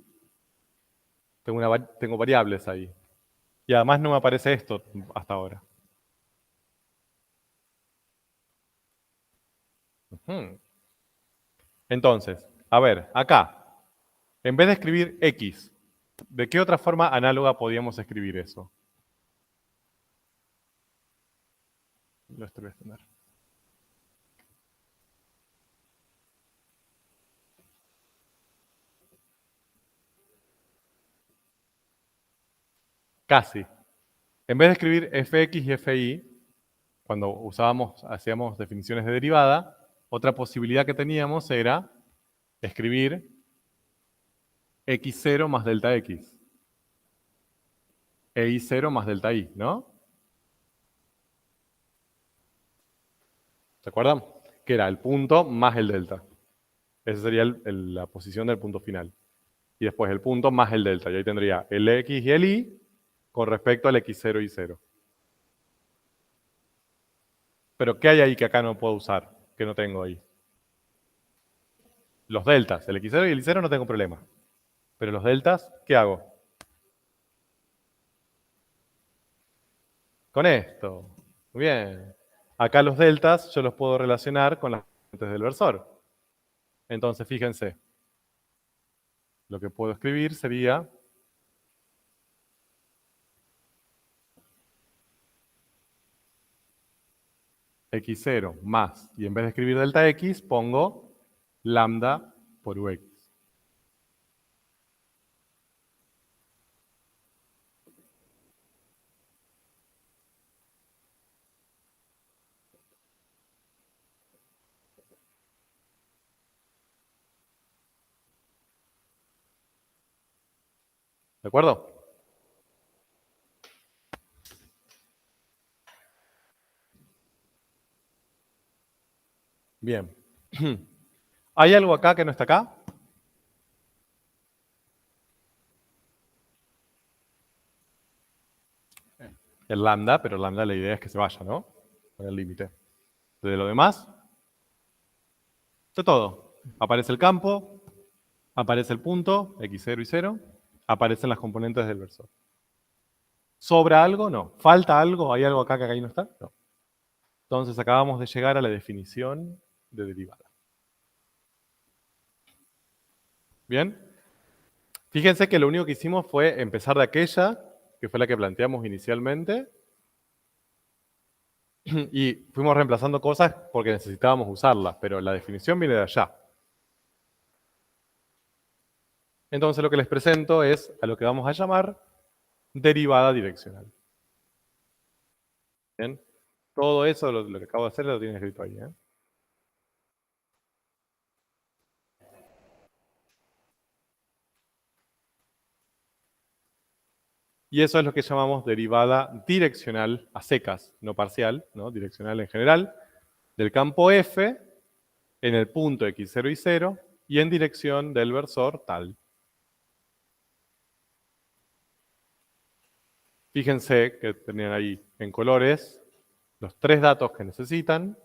Tengo variables ahí. Y además no me aparece esto hasta ahora. Entonces, a ver, acá, en vez de escribir x, ¿de qué otra forma análoga podíamos escribir eso? Lo estoy a extender. Casi. En vez de escribir fx y fi, cuando hacíamos definiciones de derivada, otra posibilidad que teníamos era escribir x0 más delta x. E i0 más delta i, ¿no? ¿Se acuerdan? Que era el punto más el delta. Esa sería la posición del punto final. Y después el punto más el delta. Y ahí tendría el x y el y con respecto al x0 y 0. Pero ¿qué hay ahí que acá no puedo usar? Que no tengo ahí. Los deltas. El x0 y el y0 no tengo problema. Pero los deltas, ¿qué hago? Con esto. Muy bien. Acá los deltas yo los puedo relacionar con las componentes del versor. Entonces, fíjense, lo que puedo escribir sería x0 más, y en vez de escribir delta x, pongo lambda por ux. ¿De acuerdo? Bien. ¿Hay algo acá que no está acá? El lambda, pero el lambda la idea es que se vaya, ¿no? Con el límite. De lo demás, de todo. Aparece el campo, aparece el punto, x0 y 0, aparecen las componentes del versor. ¿Sobra algo? No. ¿Falta algo? ¿Hay algo acá que ahí no está? No. Entonces acabamos de llegar a la definición de derivada. ¿Bien? Fíjense que lo único que hicimos fue empezar de aquella, que fue la que planteamos inicialmente, y fuimos reemplazando cosas porque necesitábamos usarlas, pero la definición viene de allá. Entonces lo que les presento es a lo que vamos a llamar derivada direccional. ¿Bien? Todo eso, lo que acabo de hacer, lo tienen escrito ahí. Y eso es lo que llamamos derivada direccional a secas, no parcial, ¿no? Direccional en general, del campo f en el punto x0 y 0 y en dirección del versor tal. Fíjense que tenían ahí en colores los 3 datos que necesitan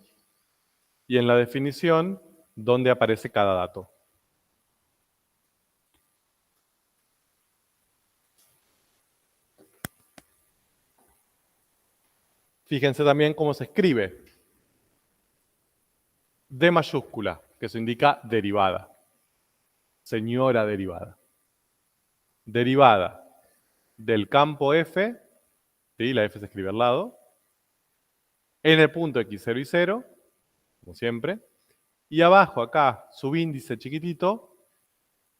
y en la definición dónde aparece cada dato. Fíjense también cómo se escribe. D mayúscula, que eso indica derivada. Señora derivada. Derivada del campo f, ¿sí? La f se escribe al lado, en el punto x0 y 0, como siempre, y abajo acá, subíndice chiquitito,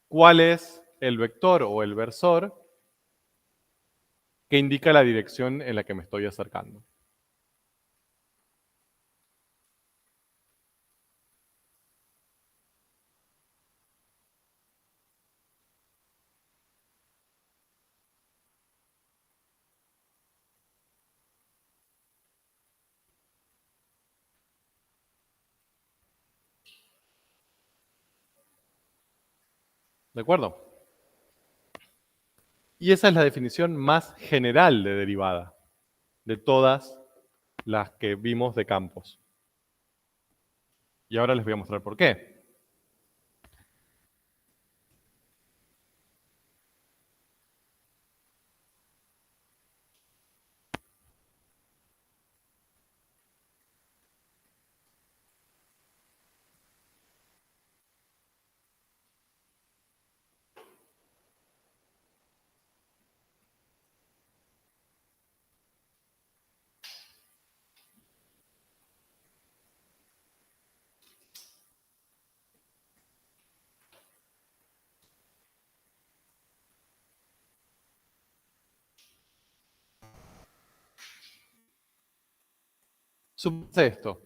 cuál es el vector o el versor que indica la dirección en la que me estoy acercando. ¿De acuerdo? Y esa es la definición más general de derivada, de todas las que vimos de campos. Y ahora les voy a mostrar por qué. Supuse esto.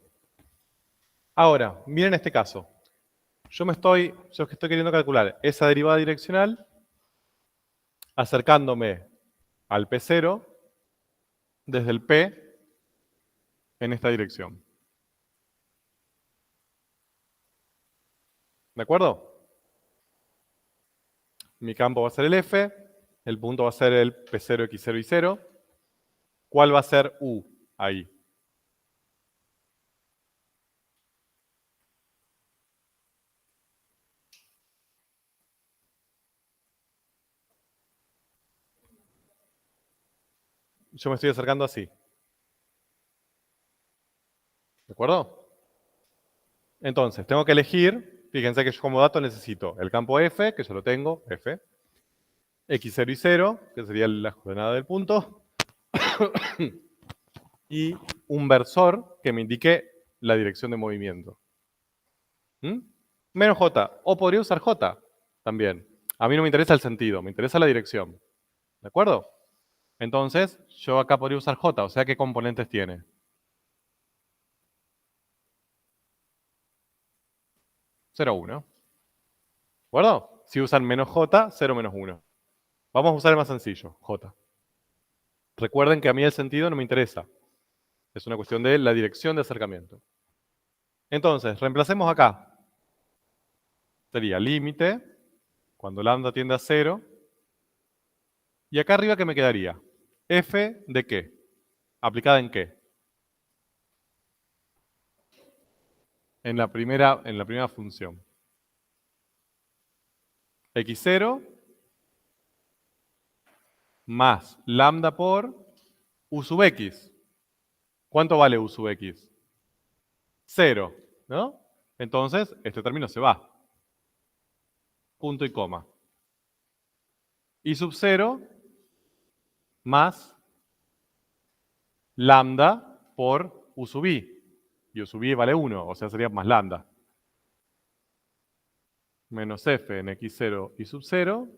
Ahora, miren este caso. Yo que estoy queriendo calcular esa derivada direccional acercándome al P0 desde el P en esta dirección. ¿De acuerdo? Mi campo va a ser el F, el punto va a ser el P0, X0 y 0. ¿Cuál va a ser U ahí? Yo me estoy acercando así. ¿De acuerdo? Entonces, tengo que elegir Fíjense que yo como dato necesito el campo f, que yo lo tengo, f, x0 y 0, que sería la coordenada del punto, y un versor que me indique la dirección de movimiento. Menos j, o podría usar j también. A mí no me interesa el sentido, me interesa la dirección. ¿De acuerdo? Entonces, yo acá podría usar j, o sea, ¿qué componentes tiene? 0, 1. ¿De acuerdo? Si usan menos j, 0, menos 1. Vamos a usar el más sencillo, j. Recuerden que a mí el sentido no me interesa. Es una cuestión de la dirección de acercamiento. Entonces, reemplacemos acá. Sería límite, cuando lambda tiende a 0. Y acá arriba, ¿qué me quedaría? ¿F de qué? ¿Aplicada en qué? En la primera función. X0 más lambda por U sub X. ¿Cuánto vale U sub X? 0, ¿no? Entonces, este término se va. Punto y coma. Y sub 0 más lambda por U sub I. Y U sub I vale 1, o sea, sería más lambda. Menos f en x0 y sub 0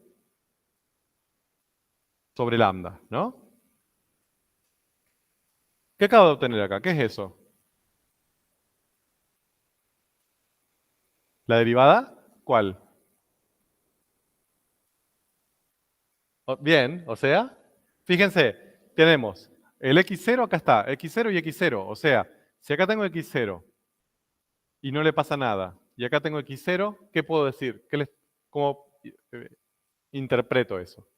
sobre lambda, ¿no? ¿Qué acabo de obtener acá? ¿Qué es eso? ¿La derivada? ¿Cuál? Bien, o sea, fíjense, tenemos el x0, acá está, x0 y x0. O sea, si acá tengo x0 y no le pasa nada, y acá tengo x0, ¿qué puedo decir? ¿Cómo interpreto eso?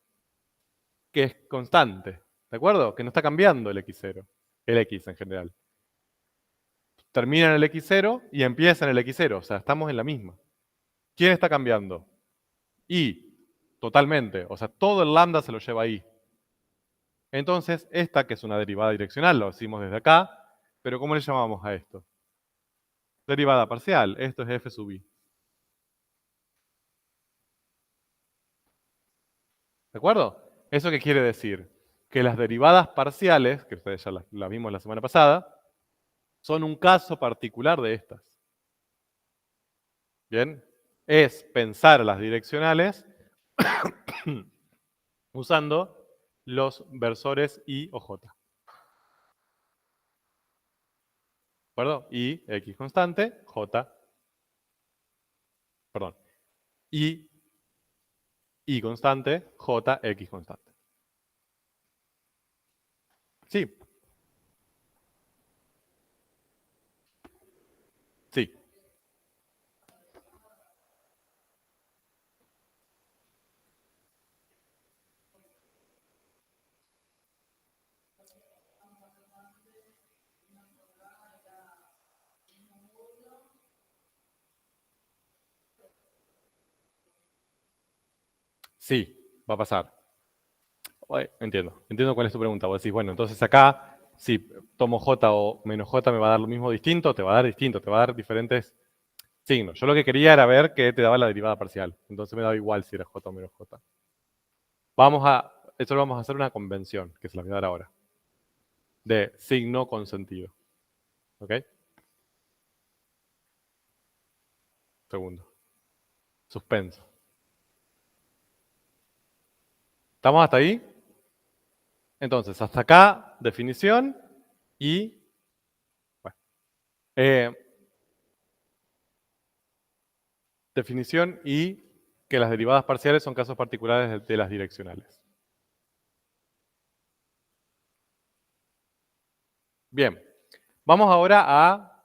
Que es constante, ¿de acuerdo? Que no está cambiando el x0, el x en general. Termina en el x0 y empieza en el x0, o sea, estamos en la misma. ¿Quién está cambiando? Y, totalmente, o sea, todo el lambda se lo lleva ahí. Entonces, esta que es una derivada direccional, lo decimos desde acá, pero ¿cómo le llamamos a esto? Derivada parcial, esto es f sub i. ¿De acuerdo? ¿Eso qué quiere decir? Que las derivadas parciales, que ustedes ya las vimos la semana pasada, son un caso particular de estas. ¿Bien? Es pensar las direccionales usando los versores I o J. ¿De acuerdo? I, X constante, J, perdón. I constante, J, X constante. Sí. Sí. Sí, va a pasar. Entiendo cuál es tu pregunta. Vos decís, bueno, entonces acá, si tomo J o menos J, ¿me va a dar lo mismo distinto? Te va a dar distinto, te va a dar diferentes signos. Yo lo que quería era ver qué te daba la derivada parcial. Entonces me daba igual si era J o menos J. Esto lo vamos a hacer una convención, que se la voy a dar ahora. De signo con sentido. ¿Ok? Segundo. Suspenso. ¿Estamos hasta ahí? Entonces, hasta acá, definición y... Bueno, definición y que las derivadas parciales son casos particulares de las direccionales. Bien, vamos ahora a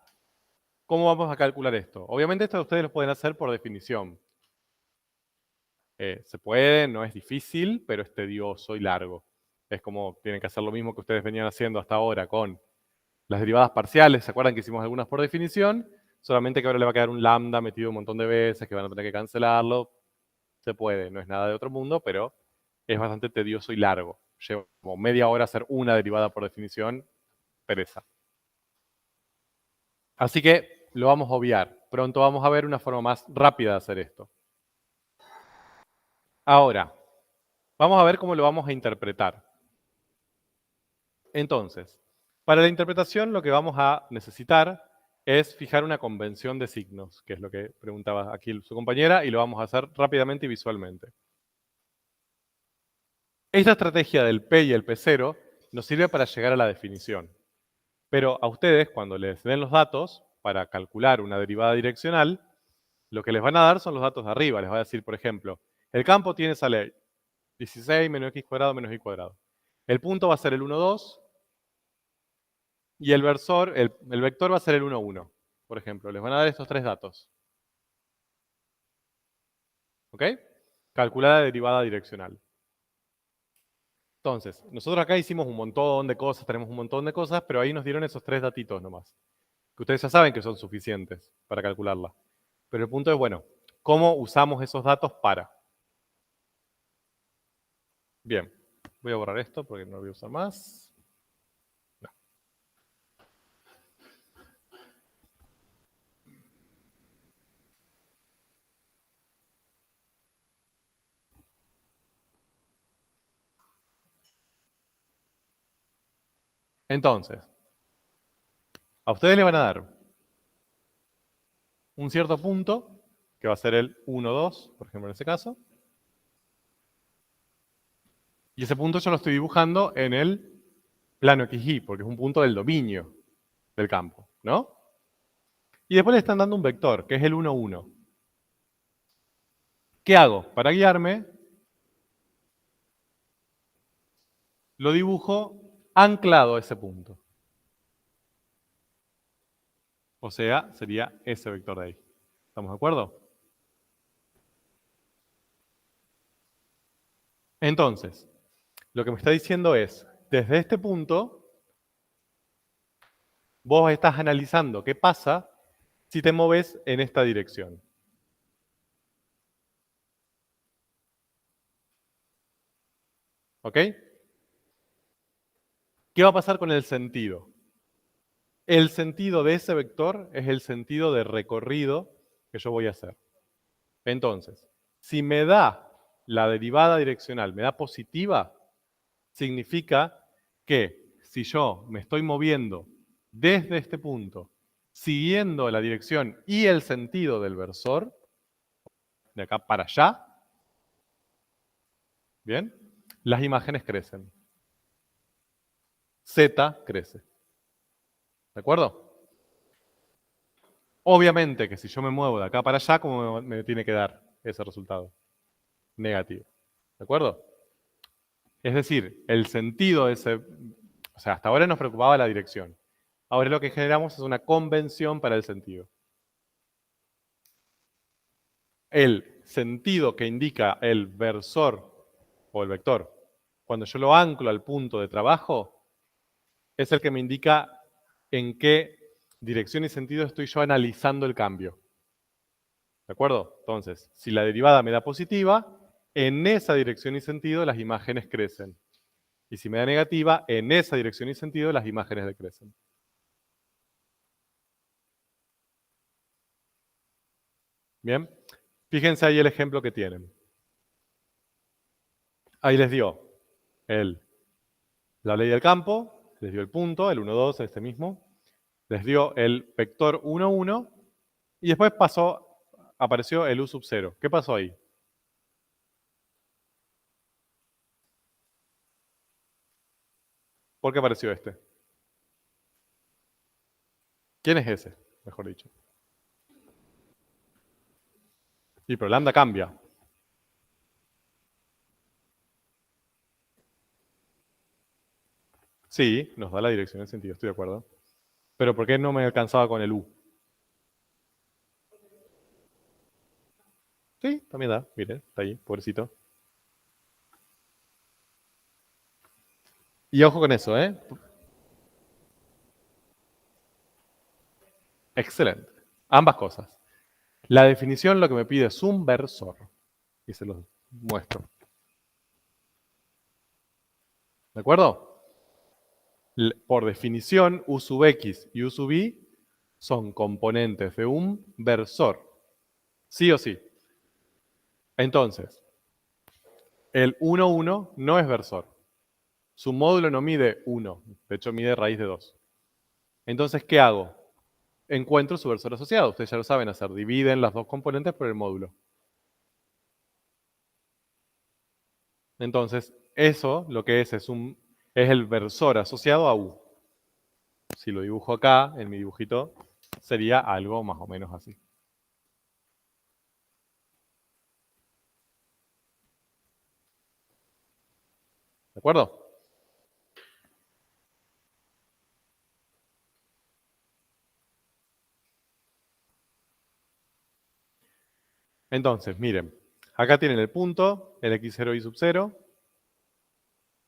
cómo vamos a calcular esto. Obviamente esto ustedes lo pueden hacer por definición. Se puede, no es difícil, pero es tedioso y largo. Es como tienen que hacer lo mismo que ustedes venían haciendo hasta ahora con las derivadas parciales. ¿Se acuerdan que hicimos algunas por definición? Solamente que ahora le va a quedar un lambda metido un montón de veces, que van a tener que cancelarlo. Se puede, no es nada de otro mundo, pero es bastante tedioso y largo. Lleva como media hora hacer una derivada por definición, pereza. Así que lo vamos a obviar. pronto vamos a ver una forma más rápida de hacer esto. Ahora, vamos a ver cómo lo vamos a interpretar. Entonces, para la interpretación lo que vamos a necesitar es fijar una convención de signos, que es lo que preguntaba aquí su compañera, y lo vamos a hacer rápidamente y visualmente. Esta estrategia del P y el P0 nos sirve para llegar a la definición. Pero a ustedes, cuando les den los datos para calcular una derivada direccional, lo que les van a dar son los datos de arriba. Les va a decir, por ejemplo, el campo tiene esa ley, 16 menos x cuadrado menos y cuadrado. El punto va a ser el 1, 2, y el vector va a ser el 1, 1. Por ejemplo, les van a dar estos tres datos. ¿Ok? Calcular la derivada direccional. Entonces, nosotros acá hicimos un montón de cosas, tenemos un montón de cosas, pero ahí nos dieron esos tres datitos nomás. Que ustedes ya saben que son suficientes para calcularla. Pero el punto es, bueno, ¿cómo usamos esos datos para? Bien, voy a borrar esto porque no lo voy a usar más. No. Entonces, a ustedes le van a dar un cierto punto, que va a ser el 1, 2, por ejemplo en este caso. Y ese punto yo lo estoy dibujando en el plano XY, porque es un punto del dominio del campo, ¿no? Y después le están dando un vector, que es el 1, 1. ¿Qué hago? Para guiarme, lo dibujo anclado a ese punto. O sea, sería ese vector de ahí. ¿Estamos de acuerdo? Entonces, lo que me está diciendo es, desde este punto, vos estás analizando qué pasa si te moves en esta dirección. ¿Ok? ¿Qué va a pasar con el sentido? El sentido de ese vector es el sentido de recorrido que yo voy a hacer. Entonces, si me da la derivada direccional, me da positiva, significa que si yo me estoy moviendo desde este punto, siguiendo la dirección y el sentido del versor, de acá para allá, ¿bien? Las imágenes crecen. Z crece. ¿De acuerdo? Obviamente que si yo me muevo de acá para allá, ¿cómo me tiene que dar ese resultado? Negativo. ¿De acuerdo? Es decir, el sentido de ese... O sea, hasta ahora nos preocupaba la dirección. Ahora lo que generamos es una convención para el sentido. El sentido que indica el versor o el vector, cuando yo lo anclo al punto de trabajo, es el que me indica en qué dirección y sentido estoy yo analizando el cambio. ¿De acuerdo? Entonces, si la derivada me da positiva, en esa dirección y sentido las imágenes crecen. Y si me da negativa, en esa dirección y sentido las imágenes decrecen. Bien, fíjense ahí el ejemplo que tienen. Ahí les dio la ley del campo, les dio el punto, el 1, 2, este mismo. Les dio el vector 1, 1. Y después apareció el U sub 0. ¿Qué pasó ahí? ¿Por qué apareció este? ¿Quién es ese? Mejor dicho. Y pero lambda cambia. Sí, nos da la dirección en sentido, estoy de acuerdo. Pero ¿por qué no me alcanzaba con el U? Sí, también da, miren, está ahí, pobrecito. Y ojo con eso, ¿eh? Excelente. Ambas cosas. La definición lo que me pide es un versor. Y se los muestro. ¿De acuerdo? Por definición, U sub X y U sub Y son componentes de un versor. Sí o sí. Entonces, el 1, 1 no es versor. Su módulo no mide 1, de hecho mide raíz de 2. Entonces, ¿qué hago? Encuentro su versor asociado. Ustedes ya lo saben hacer. Dividen las dos componentes por el módulo. Entonces, eso lo que es el versor asociado a U. Si lo dibujo acá, en mi dibujito, sería algo más o menos así. ¿De acuerdo? Entonces, miren, acá tienen el punto, el x0 y sub 0,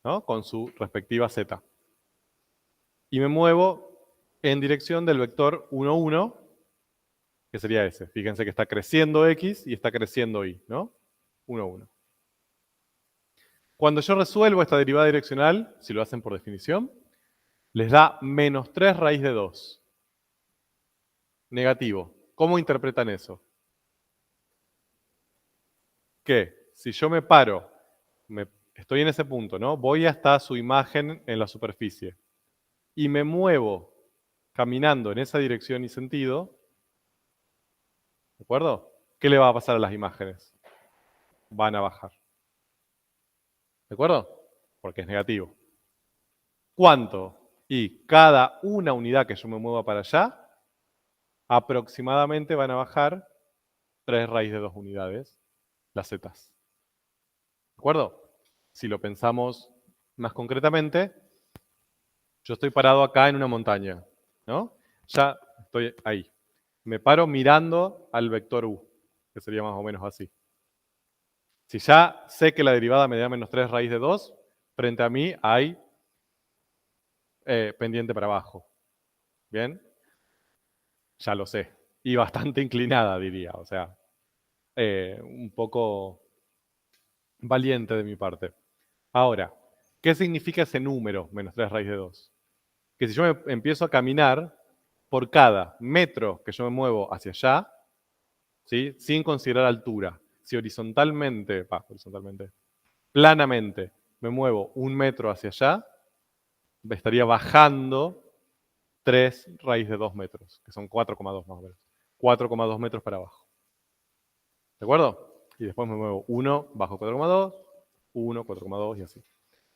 ¿no? Con su respectiva z. Y me muevo en dirección del vector 1, 1, que sería ese. Fíjense que está creciendo x y está creciendo y, ¿no? 1, 1. Cuando yo resuelvo esta derivada direccional, si lo hacen por definición, les da menos 3 raíz de 2. Negativo. ¿Cómo interpretan eso? Que si yo me paro, estoy en ese punto, ¿no? Voy hasta su imagen en la superficie y me muevo caminando en esa dirección y sentido, ¿de acuerdo? ¿Qué le va a pasar a las imágenes? Van a bajar. ¿De acuerdo? Porque es negativo. ¿Cuánto? Y cada una unidad que yo me mueva para allá, aproximadamente van a bajar 3 raíz de 2 unidades, las zetas. ¿De acuerdo? Si lo pensamos más concretamente, yo estoy parado acá en una montaña, ¿no? Ya estoy ahí. Me paro mirando al vector U, que sería más o menos así. Si ya sé que la derivada me da menos 3 raíz de 2, frente a mí hay pendiente para abajo. ¿Bien? Ya lo sé. Y bastante inclinada, diría. O sea, un poco valiente de mi parte. Ahora, ¿qué significa ese número, menos 3 raíz de 2? Que si yo empiezo a caminar, por cada metro que yo me muevo hacia allá, ¿sí? Sin considerar altura, si planamente me muevo 1 metro hacia allá, me estaría bajando 3 raíz de 2 metros, que son 4,2 más o menos. 4,2 metros para abajo. ¿De acuerdo? Y después me muevo 1, bajo 4,2, 1, 4,2 y así.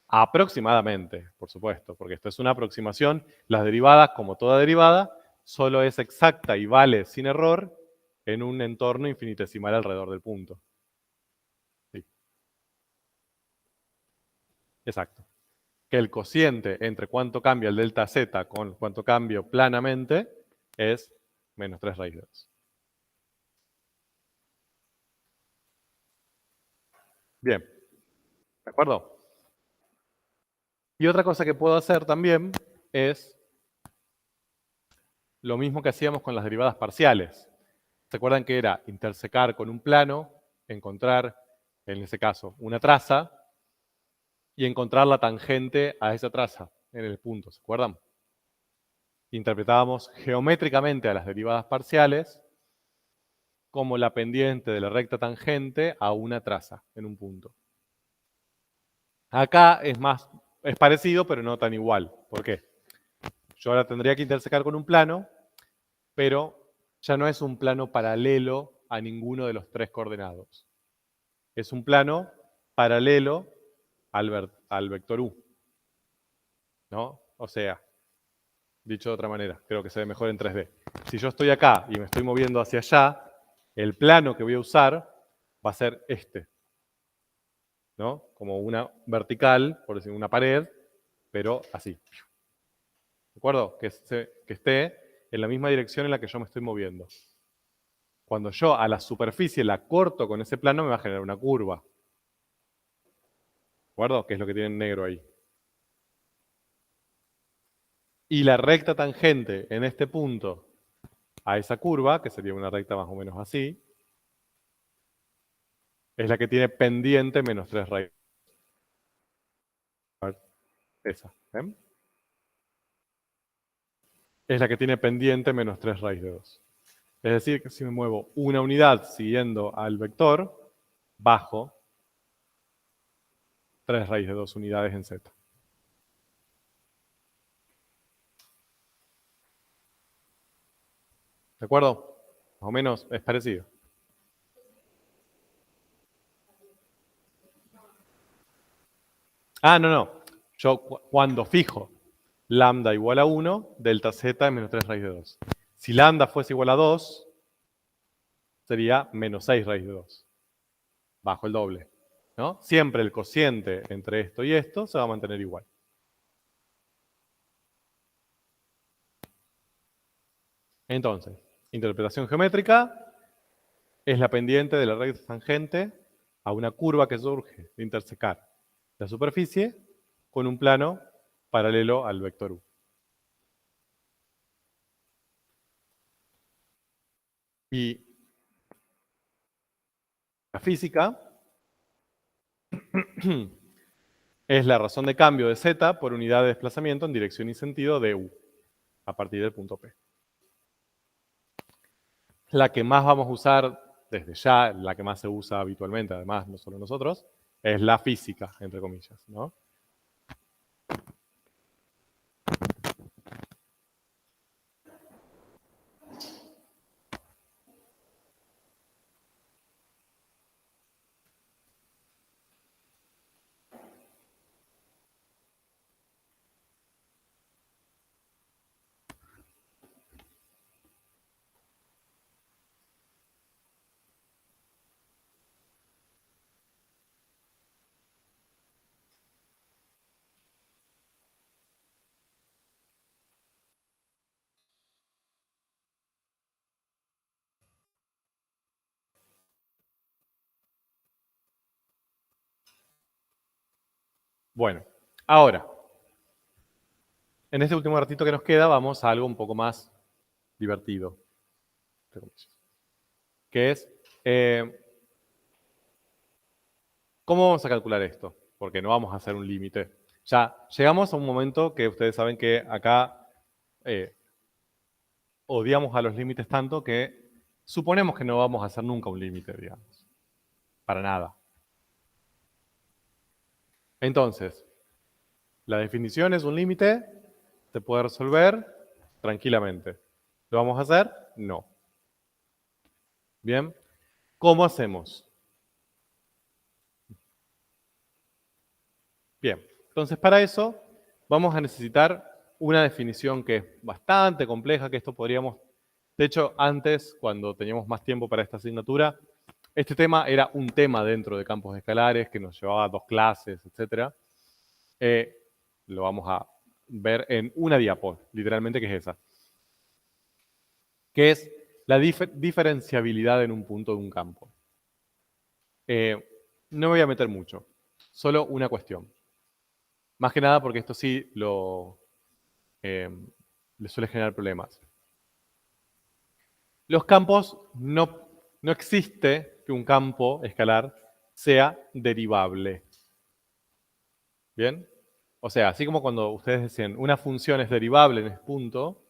Aproximadamente, por supuesto, porque esto es una aproximación. Las derivadas, como toda derivada, solo es exacta y vale sin error en un entorno infinitesimal alrededor del punto. Sí. Exacto. Que el cociente entre cuánto cambia el delta z con cuánto cambio planamente es menos 3 raíz de 2. Bien. ¿De acuerdo? Y otra cosa que puedo hacer también es lo mismo que hacíamos con las derivadas parciales. ¿Se acuerdan que era intersecar con un plano, encontrar, en ese caso, una traza y encontrar la tangente a esa traza en el punto? ¿Se acuerdan? Interpretábamos geométricamente a las derivadas parciales como la pendiente de la recta tangente a una traza en un punto. Acá es parecido, pero no tan igual. ¿Por qué? Yo ahora tendría que intersecar con un plano, pero ya no es un plano paralelo a ninguno de los 3 coordenados. Es un plano paralelo al vector U. ¿No? O sea, dicho de otra manera, creo que se ve mejor en 3D. Si yo estoy acá y me estoy moviendo hacia allá, el plano que voy a usar va a ser este. ¿No? Como una vertical, por decir una pared, pero así. ¿De acuerdo? Que esté en la misma dirección en la que yo me estoy moviendo. Cuando yo a la superficie la corto con ese plano, me va a generar una curva. ¿De acuerdo? Que es lo que tiene en negro ahí. Y la recta tangente en este punto a esa curva, que sería una recta más o menos así, es la que tiene pendiente menos 3 raíces. Esa. ¿Ven? es la que tiene pendiente menos 3 raíz de 2. Es decir, que si me muevo una unidad siguiendo al vector, bajo 3 raíz de 2 unidades en z. ¿De acuerdo? Más o menos es parecido. Ah, no. Yo cuando fijo lambda igual a 1, delta z es menos 3 raíz de 2. Si lambda fuese igual a 2, sería menos 6 raíz de 2. Bajo el doble. ¿No? Siempre el cociente entre esto y esto se va a mantener igual. Entonces, interpretación geométrica es la pendiente de la recta tangente a una curva que surge de intersecar la superficie con un plano paralelo al vector u. Y la física es la razón de cambio de z por unidad de desplazamiento en dirección y sentido de u a partir del punto P. La que más vamos a usar desde ya, la que más se usa habitualmente, además, no solo nosotros, es la física, entre comillas, ¿no? Bueno, ahora, en este último ratito que nos queda, vamos a algo un poco más divertido, entre comillas, que es, ¿cómo vamos a calcular esto? Porque no vamos a hacer un límite. Ya llegamos a un momento que ustedes saben que acá odiamos a los límites tanto que suponemos que no vamos a hacer nunca un límite, digamos. Para nada. Entonces, la definición es un límite, se puede resolver tranquilamente. ¿Lo vamos a hacer? No. Bien. ¿Cómo hacemos? Bien. Entonces, para eso vamos a necesitar una definición que es bastante compleja, que esto podríamos... De hecho, antes, cuando teníamos más tiempo para esta asignatura, este tema era un tema dentro de campos escalares que nos llevaba 2 clases, etc. Lo vamos a ver en una diapo, literalmente, que es esa. Que es la diferenciabilidad en un punto de un campo. No me voy a meter mucho, solo una cuestión. Más que nada porque esto sí le suele generar problemas. Los campos, no existe que un campo escalar sea derivable. ¿Bien? O sea, así como cuando ustedes decían una función es derivable en ese punto,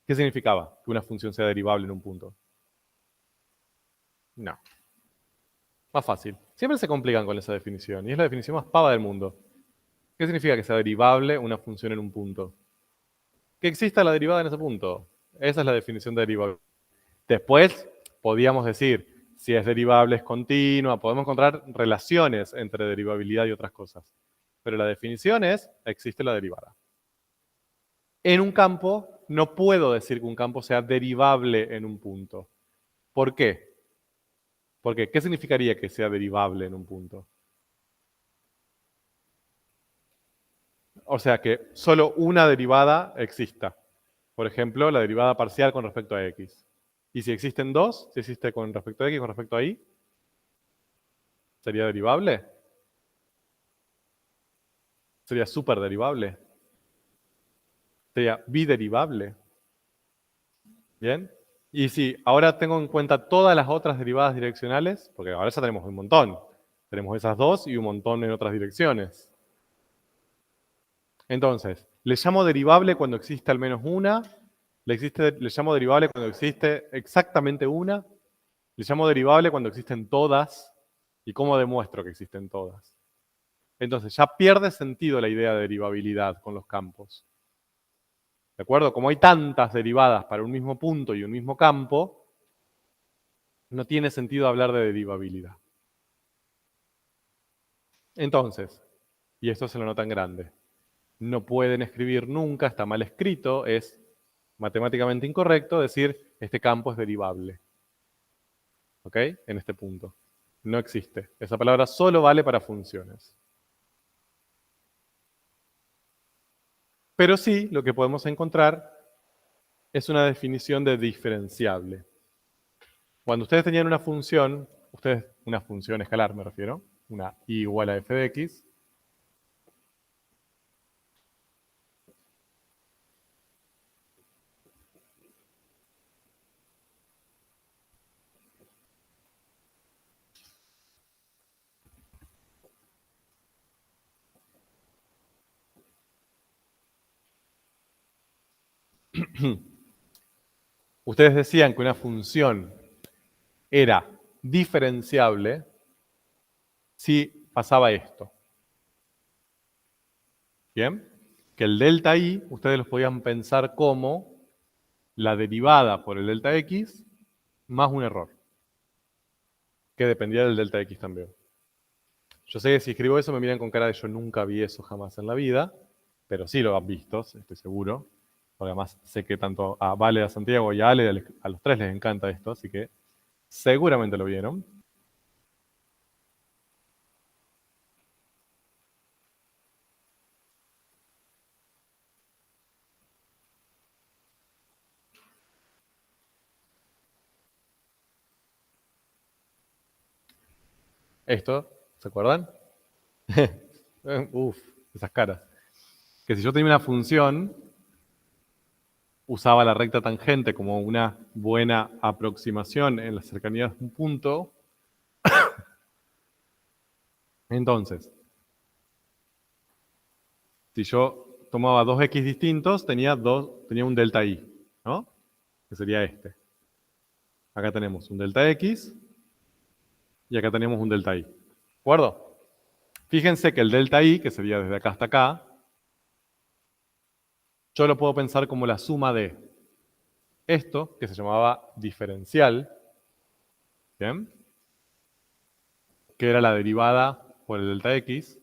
¿qué significaba que una función sea derivable en un punto? No. Más fácil. Siempre se complican con esa definición, y es la definición más pava del mundo. ¿Qué significa que sea derivable una función en un punto? Que exista la derivada en ese punto. Esa es la definición de derivable. Después, podíamos decir, si es derivable es continua, podemos encontrar relaciones entre derivabilidad y otras cosas. Pero la definición es, existe la derivada. En un campo, no puedo decir que un campo sea derivable en un punto. ¿Por qué? Porque, ¿qué significaría que sea derivable en un punto? O sea, que solo una derivada exista. Por ejemplo, la derivada parcial con respecto a x. Y si existen dos, si existe con respecto a x y con respecto a y, ¿sería derivable? ¿Sería superderivable? ¿Sería biderivable? ¿Bien? Y si ahora tengo en cuenta todas las otras derivadas direccionales, porque ahora ya tenemos un montón. Tenemos esas dos y un montón en otras direcciones. Entonces, le llamo derivable cuando existe al menos una, Le llamo derivable cuando existe exactamente una. Le llamo derivable cuando existen todas. ¿Y cómo demuestro que existen todas? Entonces ya pierde sentido la idea de derivabilidad con los campos. ¿De acuerdo? Como hay tantas derivadas para un mismo punto y un mismo campo, no tiene sentido hablar de derivabilidad. Entonces, y esto se lo nota en grande, no pueden escribir nunca, está mal escrito, es matemáticamente incorrecto decir este campo es derivable. ¿Ok? En este punto. No existe. Esa palabra solo vale para funciones. Pero sí, lo que podemos encontrar es una definición de diferenciable. Cuando ustedes tenían una función escalar me refiero, una y igual a f de x, ustedes decían que una función era diferenciable si pasaba esto. ¿Bien? Que el delta i, ustedes los podían pensar como la derivada por el delta x más un error, que dependía del delta x también. Yo sé que si escribo eso me miran con cara de yo nunca vi eso jamás en la vida, pero sí lo han visto, estoy seguro. Porque además sé que tanto a Vale, a Santiago y a Ale, a los tres les encanta esto, así que seguramente lo vieron. Esto, ¿se acuerdan? Uf, esas caras. Que si yo tenía una función, usaba la recta tangente como una buena aproximación en las cercanías de un punto. Entonces, si yo tomaba dos x distintos, tenía un delta y, ¿no? Que sería este. Acá tenemos un delta x y acá tenemos un delta y. ¿De acuerdo? Fíjense que el delta i, que sería desde acá hasta acá, yo lo puedo pensar como la suma de esto, que se llamaba diferencial, ¿bien? Que era la derivada por el delta x.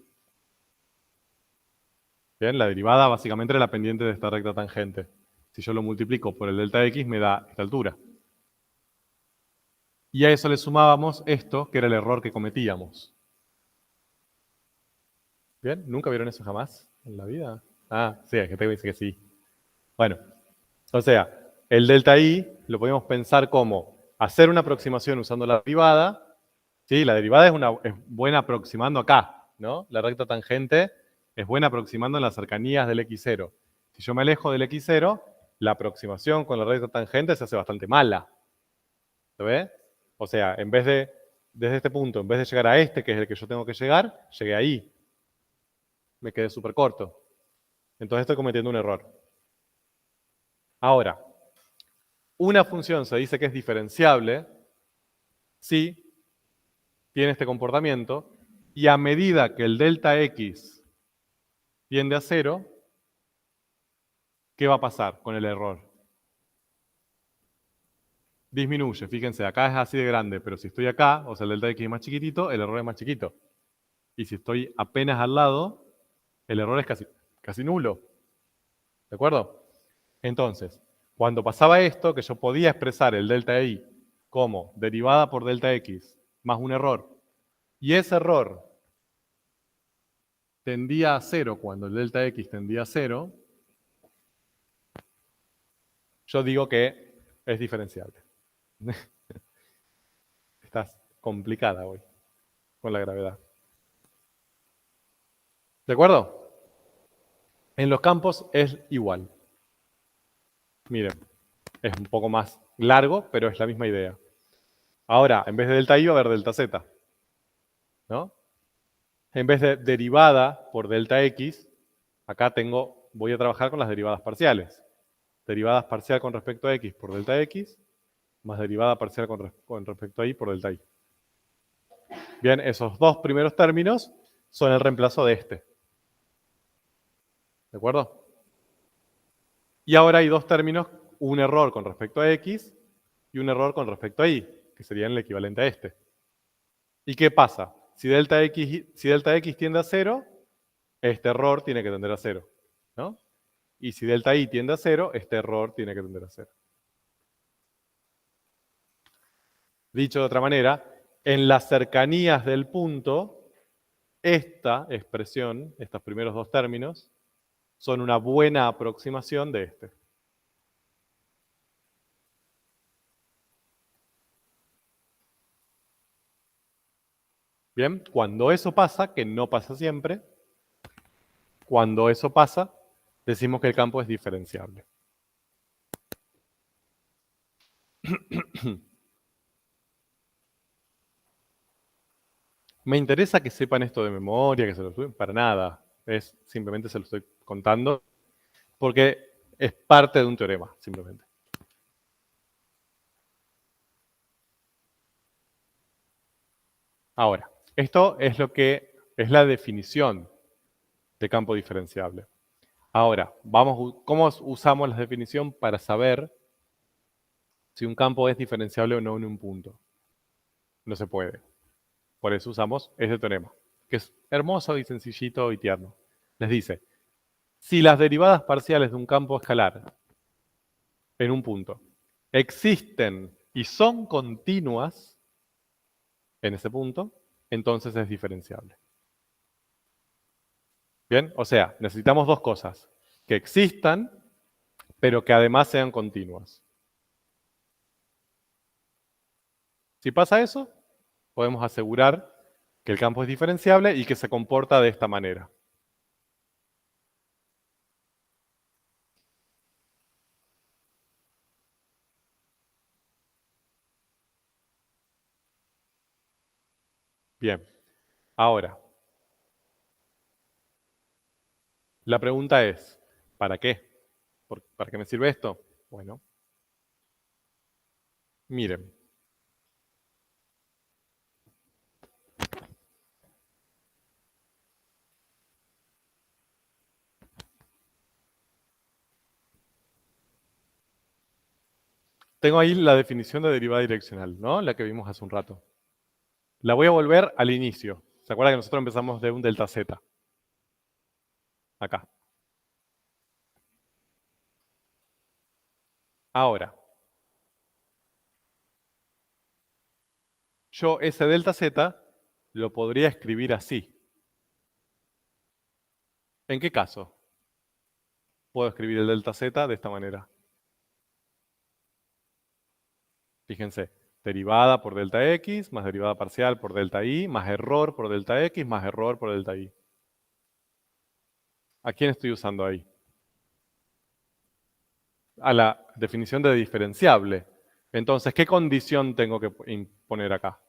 Bien, la derivada básicamente era la pendiente de esta recta tangente. Si yo lo multiplico por el delta x me da esta altura. Y a eso le sumábamos esto, que era el error que cometíamos. ¿Bien? ¿Nunca vieron eso jamás en la vida? Ah, sí, es que te dice que sí. Bueno, o sea, el delta i lo podemos pensar como hacer una aproximación usando la derivada. Sí, la derivada es buena aproximando acá, ¿no? La recta tangente es buena aproximando en las cercanías del x0. Si yo me alejo del x0, la aproximación con la recta tangente se hace bastante mala. ¿Se ve? O sea, desde este punto, en vez de llegar a este, que es el que yo tengo que llegar, llegué ahí. Me quedé súper corto. Entonces estoy cometiendo un error. Ahora, una función se dice que es diferenciable si tiene este comportamiento y a medida que el delta x tiende a 0, ¿qué va a pasar con el error? Disminuye. Fíjense, acá es así de grande, pero si estoy acá, o sea, el delta x es más chiquitito, el error es más chiquito. Y si estoy apenas al lado, el error es casi nulo. ¿De acuerdo? Entonces, cuando pasaba esto, que yo podía expresar el delta i como derivada por delta x más un error, y ese error tendía a 0 cuando el delta x tendía a 0, yo digo que es diferenciable. Estás complicada hoy con la gravedad. ¿De acuerdo? En los campos es igual. Miren, es un poco más largo, pero es la misma idea. Ahora, en vez de delta i va a haber delta z, ¿no? En vez de derivada por delta x, acá voy a trabajar con las derivadas parciales. derivadas parcial con respecto a x por delta x, más derivada parcial con respecto a y por delta y. Bien, esos dos primeros términos son el reemplazo de este. ¿De acuerdo? Y ahora hay dos términos, un error con respecto a x y un error con respecto a y, que serían el equivalente a este. ¿Y qué pasa? Si delta x tiende a 0, este error tiene que tender a 0, ¿no? Y si delta y tiende a 0, este error tiene que tender a 0. Dicho de otra manera, en las cercanías del punto, esta expresión, estos primeros dos términos, son una buena aproximación de este. Bien, cuando eso pasa, que no pasa siempre, cuando eso pasa, decimos que el campo es diferenciable. Me interesa que sepan esto de memoria, que se lo estudian, para nada. Simplemente se lo estoy contando porque es parte de un teorema, simplemente. Ahora, esto es lo que es la definición de campo diferenciable. Ahora, ¿cómo usamos la definición para saber si un campo es diferenciable o no en un punto? No se puede. Por eso usamos este teorema, que es hermoso y sencillito y tierno. Les dice, si las derivadas parciales de un campo escalar en un punto existen y son continuas en ese punto, entonces es diferenciable. Bien, o sea, necesitamos dos cosas, que existan, pero que además sean continuas. Si pasa eso, podemos asegurar que el campo es diferenciable y que se comporta de esta manera. Bien, ahora, la pregunta es, ¿para qué? ¿Para qué me sirve esto? Bueno, miren. Tengo ahí la definición de derivada direccional, ¿no? La que vimos hace un rato. La voy a volver al inicio. ¿Se acuerdan que nosotros empezamos de un delta z? Acá. Ahora, yo ese delta z lo podría escribir así. ¿En qué caso? Puedo escribir el delta z de esta manera. Fíjense, derivada por delta x, más derivada parcial por delta y, más error por delta x, más error por delta y. ¿A quién estoy usando ahí? A la definición de diferenciable. Entonces, ¿qué condición tengo que imponer acá?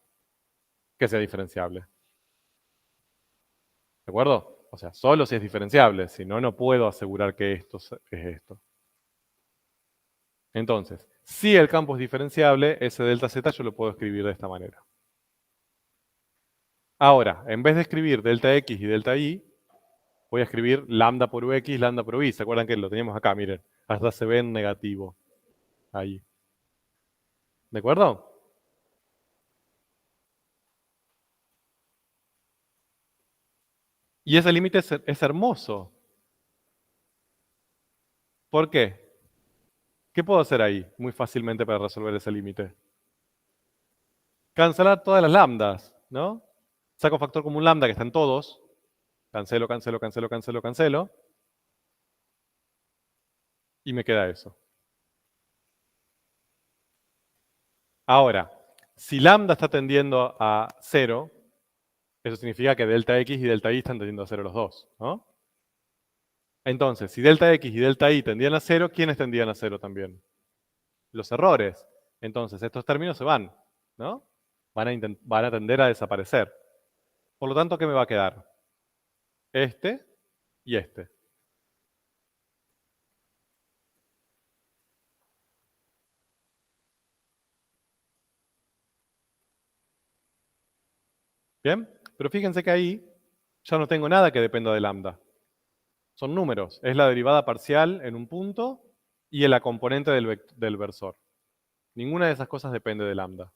Que sea diferenciable. ¿De acuerdo? O sea, solo si es diferenciable, si no, no puedo asegurar que esto es esto. Entonces, si el campo es diferenciable, ese delta z yo lo puedo escribir de esta manera. Ahora, en vez de escribir delta x y delta y, voy a escribir lambda por ux, lambda por y. ¿Se acuerdan que lo teníamos acá? Miren, hasta se ve en negativo. Ahí. ¿De acuerdo? Y ese límite es hermoso. ¿Por qué? ¿Qué puedo hacer ahí muy fácilmente para resolver ese límite? Cancelar todas las lambdas, ¿no? Saco factor común lambda que están todos. Cancelo, cancelo, cancelo, cancelo, cancelo. Y me queda eso. Ahora, si lambda está tendiendo a 0, eso significa que delta x y delta y están tendiendo a 0 los dos, ¿no? Entonces, si delta x y delta y tendían a 0, ¿quiénes tendían a 0 también? Los errores. Entonces, estos términos se van, ¿no? Van a tender a desaparecer. Por lo tanto, ¿qué me va a quedar? Este y este. ¿Bien? Pero fíjense que ahí ya no tengo nada que dependa de lambda. Son números. Es la derivada parcial en un punto y en la componente del versor. Ninguna de esas cosas depende de lambda.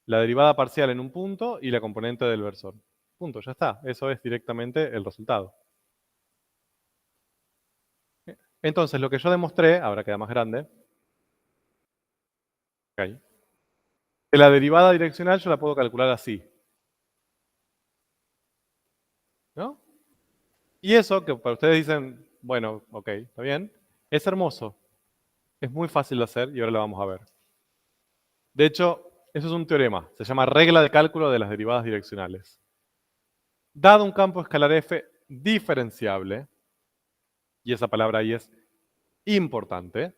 La derivada parcial en un punto y la componente del versor. Punto, ya está. Eso es directamente el resultado. Entonces, lo que yo demostré, ahora queda más grande, okay, que la derivada direccional yo la puedo calcular así. ¿No? Y eso, que para ustedes dicen, bueno, ok, está bien, es hermoso. Es muy fácil de hacer y ahora lo vamos a ver. De hecho, eso es un teorema. Se llama regla de cálculo de las derivadas direccionales. Dado un campo escalar f diferenciable, y esa palabra ahí es importante,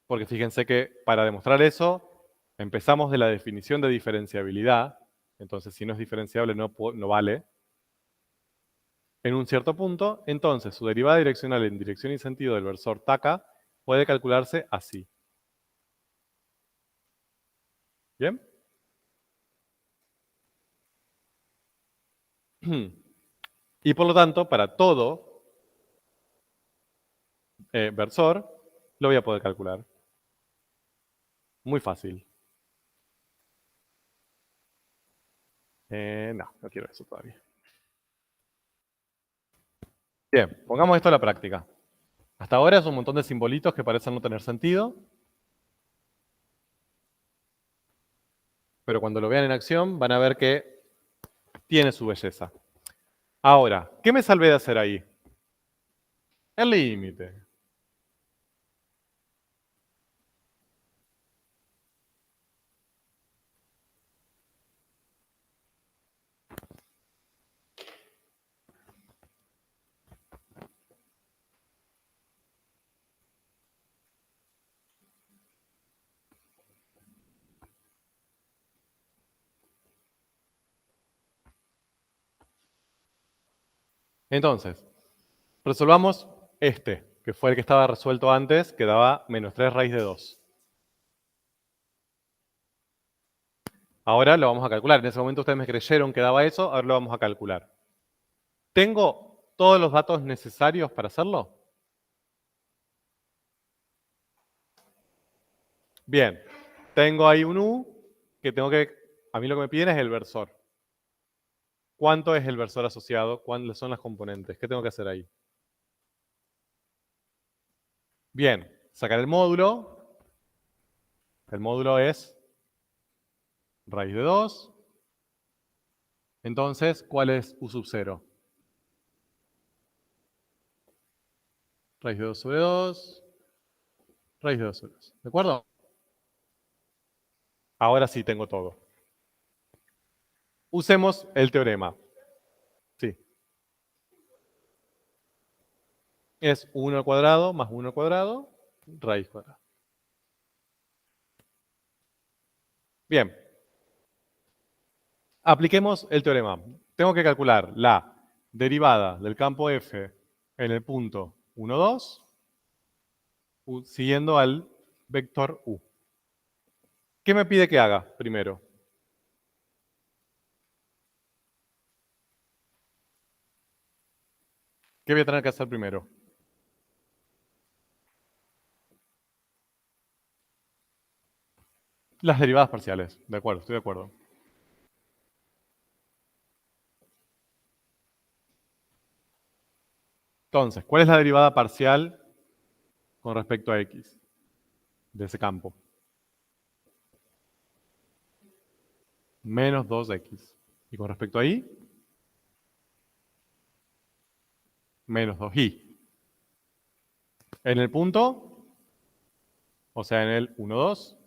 porque fíjense que para demostrar eso, empezamos de la definición de diferenciabilidad, entonces si no es diferenciable no vale, en un cierto punto, entonces su derivada direccional en dirección y sentido del versor TACA puede calcularse así. ¿Bien? Y por lo tanto, para todo versor, lo voy a poder calcular. Muy fácil. No quiero eso todavía. Bien, pongamos esto a la práctica. Hasta ahora es un montón de simbolitos que parecen no tener sentido, pero cuando lo vean en acción van a ver que tiene su belleza. Ahora, ¿qué me salvé de hacer ahí? El límite. Entonces, resolvamos este, que fue el que estaba resuelto antes, que daba menos 3 raíz de 2. Ahora lo vamos a calcular. En ese momento ustedes me creyeron que daba eso, ahora lo vamos a calcular. ¿Tengo todos los datos necesarios para hacerlo? Bien, tengo ahí un U que a mí lo que me piden es el versor. ¿Cuánto es el versor asociado? ¿Cuáles son las componentes? ¿Qué tengo que hacer ahí? Bien, sacar el módulo. El módulo es raíz de 2. Entonces, ¿cuál es U sub 0? Raíz de 2 sobre 2. Raíz de 2 sobre 2. ¿De acuerdo? Ahora sí tengo todo. Usemos el teorema. Sí. Es 1 al cuadrado más 1 al cuadrado, raíz cuadrada. Bien. Apliquemos el teorema. Tengo que calcular la derivada del campo f en el punto 1, 2, siguiendo al vector u. ¿Qué me pide que haga primero? ¿Qué voy a tener que hacer primero? Las derivadas parciales. De acuerdo, estoy de acuerdo. Entonces, ¿cuál es la derivada parcial con respecto a x de ese campo? Menos 2x. Y con respecto a y, menos 2y. En el punto, o sea, en el 1, 2,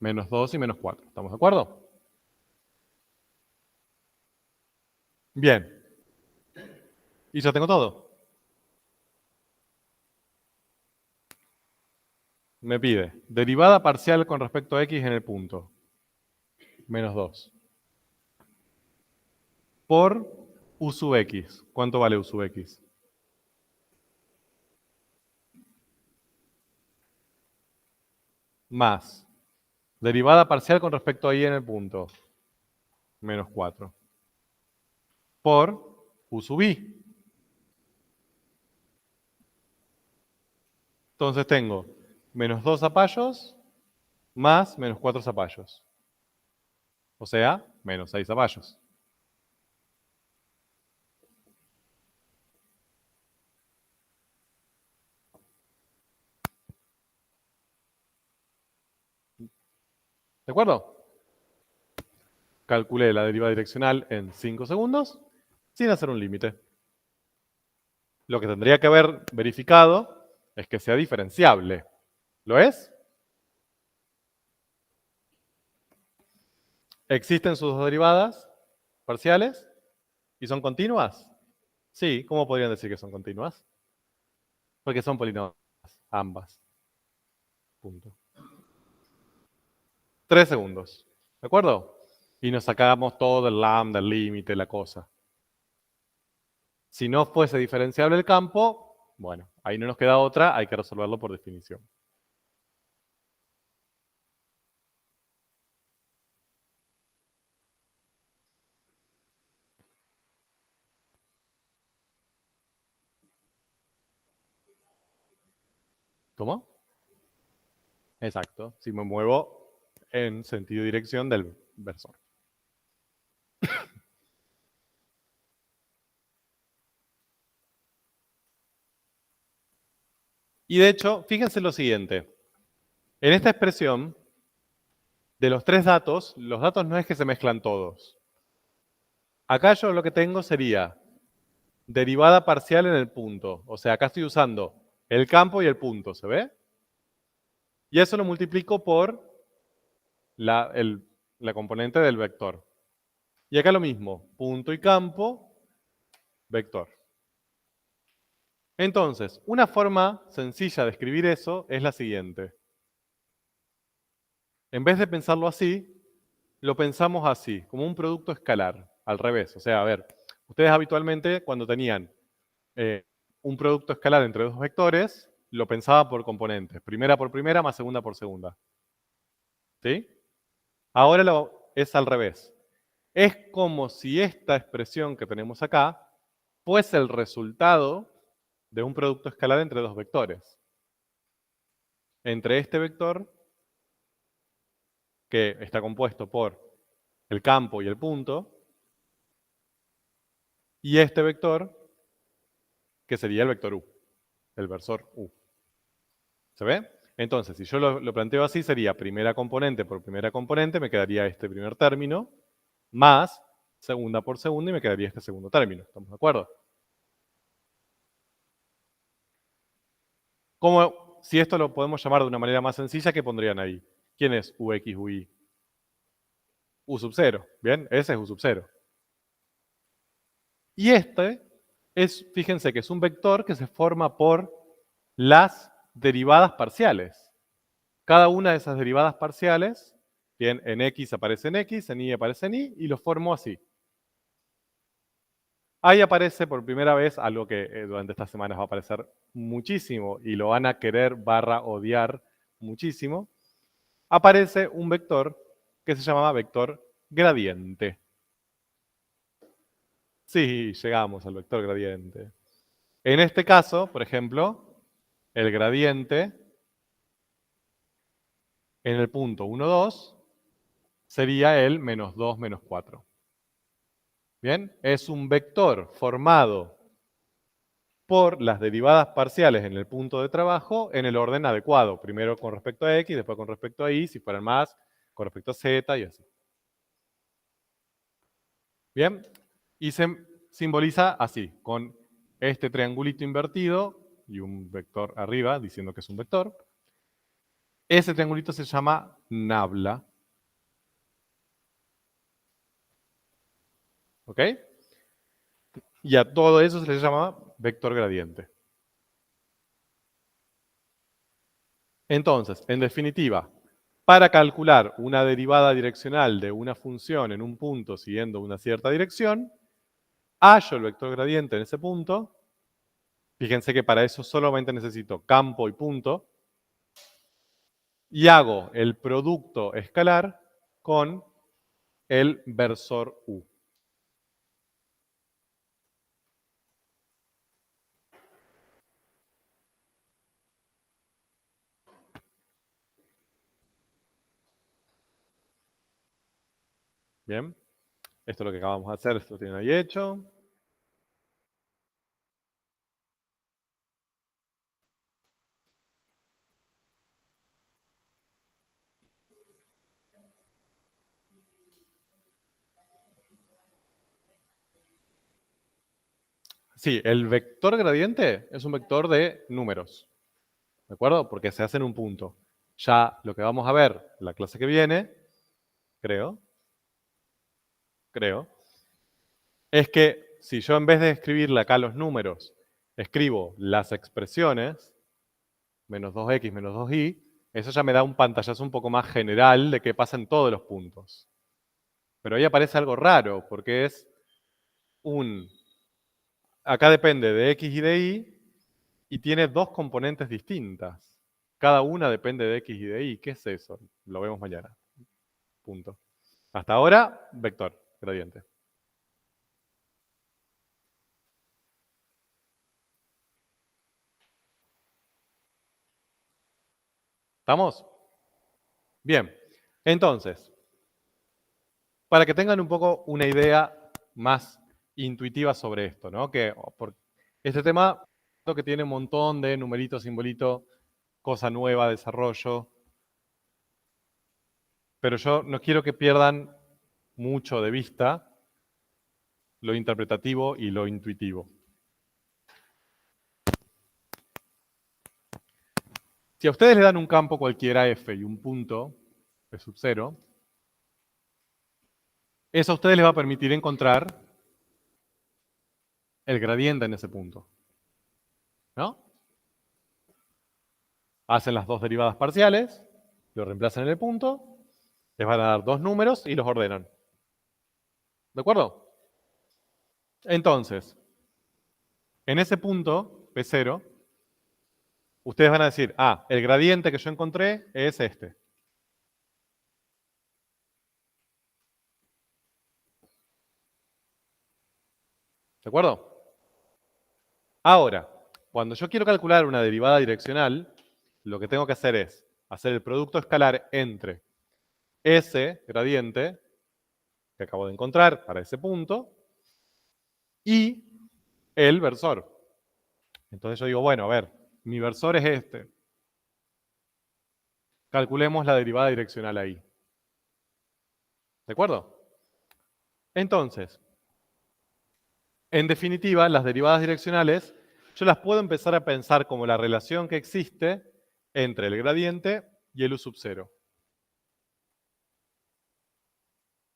menos 2 y menos 4. ¿Estamos de acuerdo? Bien. Y ya tengo todo. Me pide derivada parcial con respecto a x en el punto. Menos 2. Por U sub x. ¿Cuánto vale U sub x? Más derivada parcial con respecto a y en el punto. Menos 4. Por U sub i. Entonces tengo menos 2 zapallos más menos 4 zapallos. O sea, menos 6 zapallos. ¿De acuerdo? Calculé la derivada direccional en 5 segundos sin hacer un límite. Lo que tendría que haber verificado es que sea diferenciable. ¿Lo es? ¿Existen sus dos derivadas parciales? ¿Y son continuas? Sí, ¿cómo podrían decir que son continuas? Porque son polinomios, ambas. Punto. 3 segundos. ¿De acuerdo? Y nos sacamos todo el lambda, el límite, la cosa. Si no fuese diferenciable el campo, bueno, ahí no nos queda otra, hay que resolverlo por definición. ¿Cómo? Exacto, si me muevo en sentido y dirección del versor. Y de hecho, fíjense lo siguiente. En esta expresión, de los tres datos, los datos no es que se mezclan todos. Acá yo lo que tengo sería derivada parcial en el punto. O sea, acá estoy usando el campo y el punto, ¿se ve? Y eso lo multiplico por la componente del vector. Y acá lo mismo, punto y campo, vector. Entonces, una forma sencilla de escribir eso es la siguiente. En vez de pensarlo así, lo pensamos así, como un producto escalar, al revés. O sea, a ver, ustedes habitualmente cuando tenían un producto escalar entre dos vectores, lo pensaban por componentes, primera por primera más segunda por segunda. ¿Sí? Ahora es al revés. Es como si esta expresión que tenemos acá fuese el resultado de un producto escalar entre dos vectores. Entre este vector, que está compuesto por el campo y el punto, y este vector, que sería el vector u, el versor u. ¿Se ve? Entonces, si yo lo planteo así, sería primera componente por primera componente, me quedaría este primer término, más segunda por segunda y me quedaría este segundo término. ¿Estamos de acuerdo? Como si esto lo podemos llamar de una manera más sencilla, ¿qué pondrían ahí? ¿Quién es ux, ui? U sub 0. ¿Bien? Ese es u sub 0. Y este es, fíjense que es un vector que se forma por las derivadas parciales. Cada una de esas derivadas parciales, bien, en x aparece en x, en y aparece en y, y lo formo así. Ahí aparece por primera vez algo que durante estas semanas va a aparecer muchísimo y lo van a querer odiar muchísimo. Aparece un vector que se llamaba vector gradiente. Sí, llegamos al vector gradiente. En este caso, por ejemplo, el gradiente en el punto 1, 2 sería el menos 2, menos 4. ¿Bien? Es un vector formado por las derivadas parciales en el punto de trabajo en el orden adecuado. Primero con respecto a x, después con respecto a y, si fueran más, con respecto a z y así. ¿Bien? Y se simboliza así, con este triangulito invertido y un vector arriba diciendo que es un vector. Ese triangulito se llama nabla. ¿Ok? Y a todo eso se le llama vector gradiente. Entonces, en definitiva, para calcular una derivada direccional de una función en un punto siguiendo una cierta dirección, hallo el vector gradiente en ese punto. Fíjense que para eso solamente necesito campo y punto. Y hago el producto escalar con el versor U. Bien, esto es lo que acabamos de hacer, esto lo tienen ahí hecho. Sí, el vector gradiente es un vector de números, ¿de acuerdo? Porque se hace en un punto. Ya lo que vamos a ver en la clase que viene, creo, es que si yo en vez de escribirle acá los números, escribo las expresiones, menos 2x menos 2y, eso ya me da un pantallazo un poco más general de qué pasa en todos los puntos. Pero ahí aparece algo raro, porque es acá depende de x y de y, y tiene dos componentes distintas. Cada una depende de x y de y. ¿Qué es eso? Lo vemos mañana. Punto. Hasta ahora, vector, gradiente. ¿Estamos? Bien. Entonces, para que tengan un poco una idea más intuitiva sobre esto, ¿no? Este tema que tiene un montón de numerito, simbolito, cosa nueva, desarrollo, pero yo no quiero que pierdan mucho de vista lo interpretativo y lo intuitivo. Si a ustedes le dan un campo cualquiera F y un punto P sub 0, eso a ustedes les va a permitir encontrar el gradiente en ese punto. ¿No? Hacen las dos derivadas parciales, lo reemplazan en el punto, les van a dar dos números y los ordenan. ¿De acuerdo? Entonces, en ese punto, P0, ustedes van a decir, el gradiente que yo encontré es este. ¿De acuerdo? Ahora, cuando yo quiero calcular una derivada direccional, lo que tengo que hacer es hacer el producto escalar entre ese gradiente que acabo de encontrar para ese punto y el versor. Entonces yo digo, bueno, a ver, mi versor es este. Calculemos la derivada direccional ahí. ¿De acuerdo? Entonces, en definitiva, las derivadas direccionales, yo las puedo empezar a pensar como la relación que existe entre el gradiente y el U sub 0.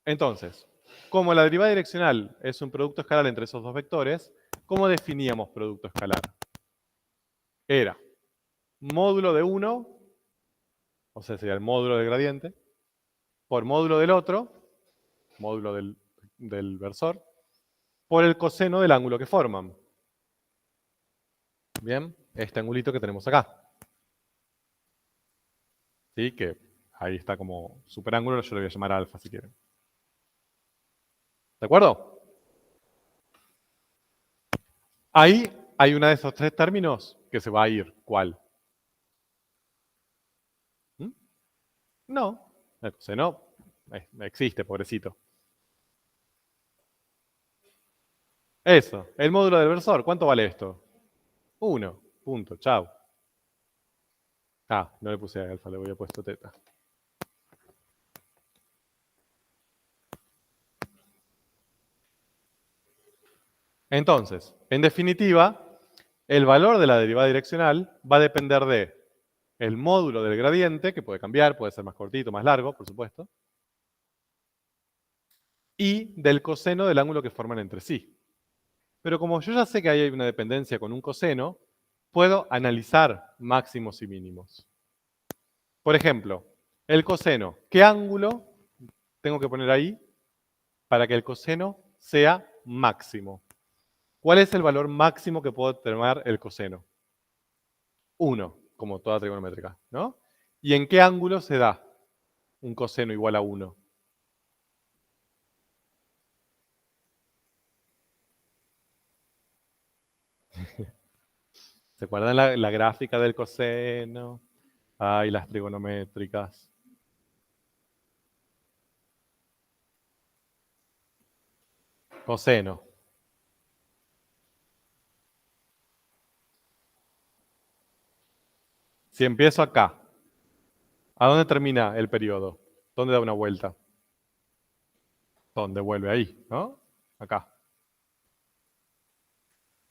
Entonces, como la derivada direccional es un producto escalar entre esos dos vectores, ¿cómo definíamos producto escalar? Era módulo de uno, o sea, sería el módulo del gradiente, por módulo del otro, módulo del versor, por el coseno del ángulo que forman. Bien, este angulito que tenemos acá. ¿Sí? Que ahí está como superángulo, yo le voy a llamar alfa si quieren. ¿De acuerdo? Ahí hay una de esos tres términos que se va a ir. ¿Cuál? ¿Mm? No, el coseno existe, pobrecito. Eso, el módulo del versor, ¿cuánto vale esto? 1, punto, chao. No le puse alfa, le voy a puesto teta. Entonces, en definitiva, el valor de la derivada direccional va a depender de el módulo del gradiente, que puede cambiar, puede ser más cortito, más largo, por supuesto, y del coseno del ángulo que forman entre sí. Pero como yo ya sé que ahí hay una dependencia con un coseno, puedo analizar máximos y mínimos. Por ejemplo, el coseno. ¿Qué ángulo tengo que poner ahí para que el coseno sea máximo? ¿Cuál es el valor máximo que puedo tomar el coseno? 1, como toda trigonométrica, ¿no? ¿Y en qué ángulo se da un coseno igual a 1? ¿Se acuerdan la gráfica del coseno? Ay, las trigonométricas. Coseno. Si empiezo acá, ¿a dónde termina el periodo? ¿Dónde da una vuelta? ¿Dónde vuelve ahí? ¿No? Acá.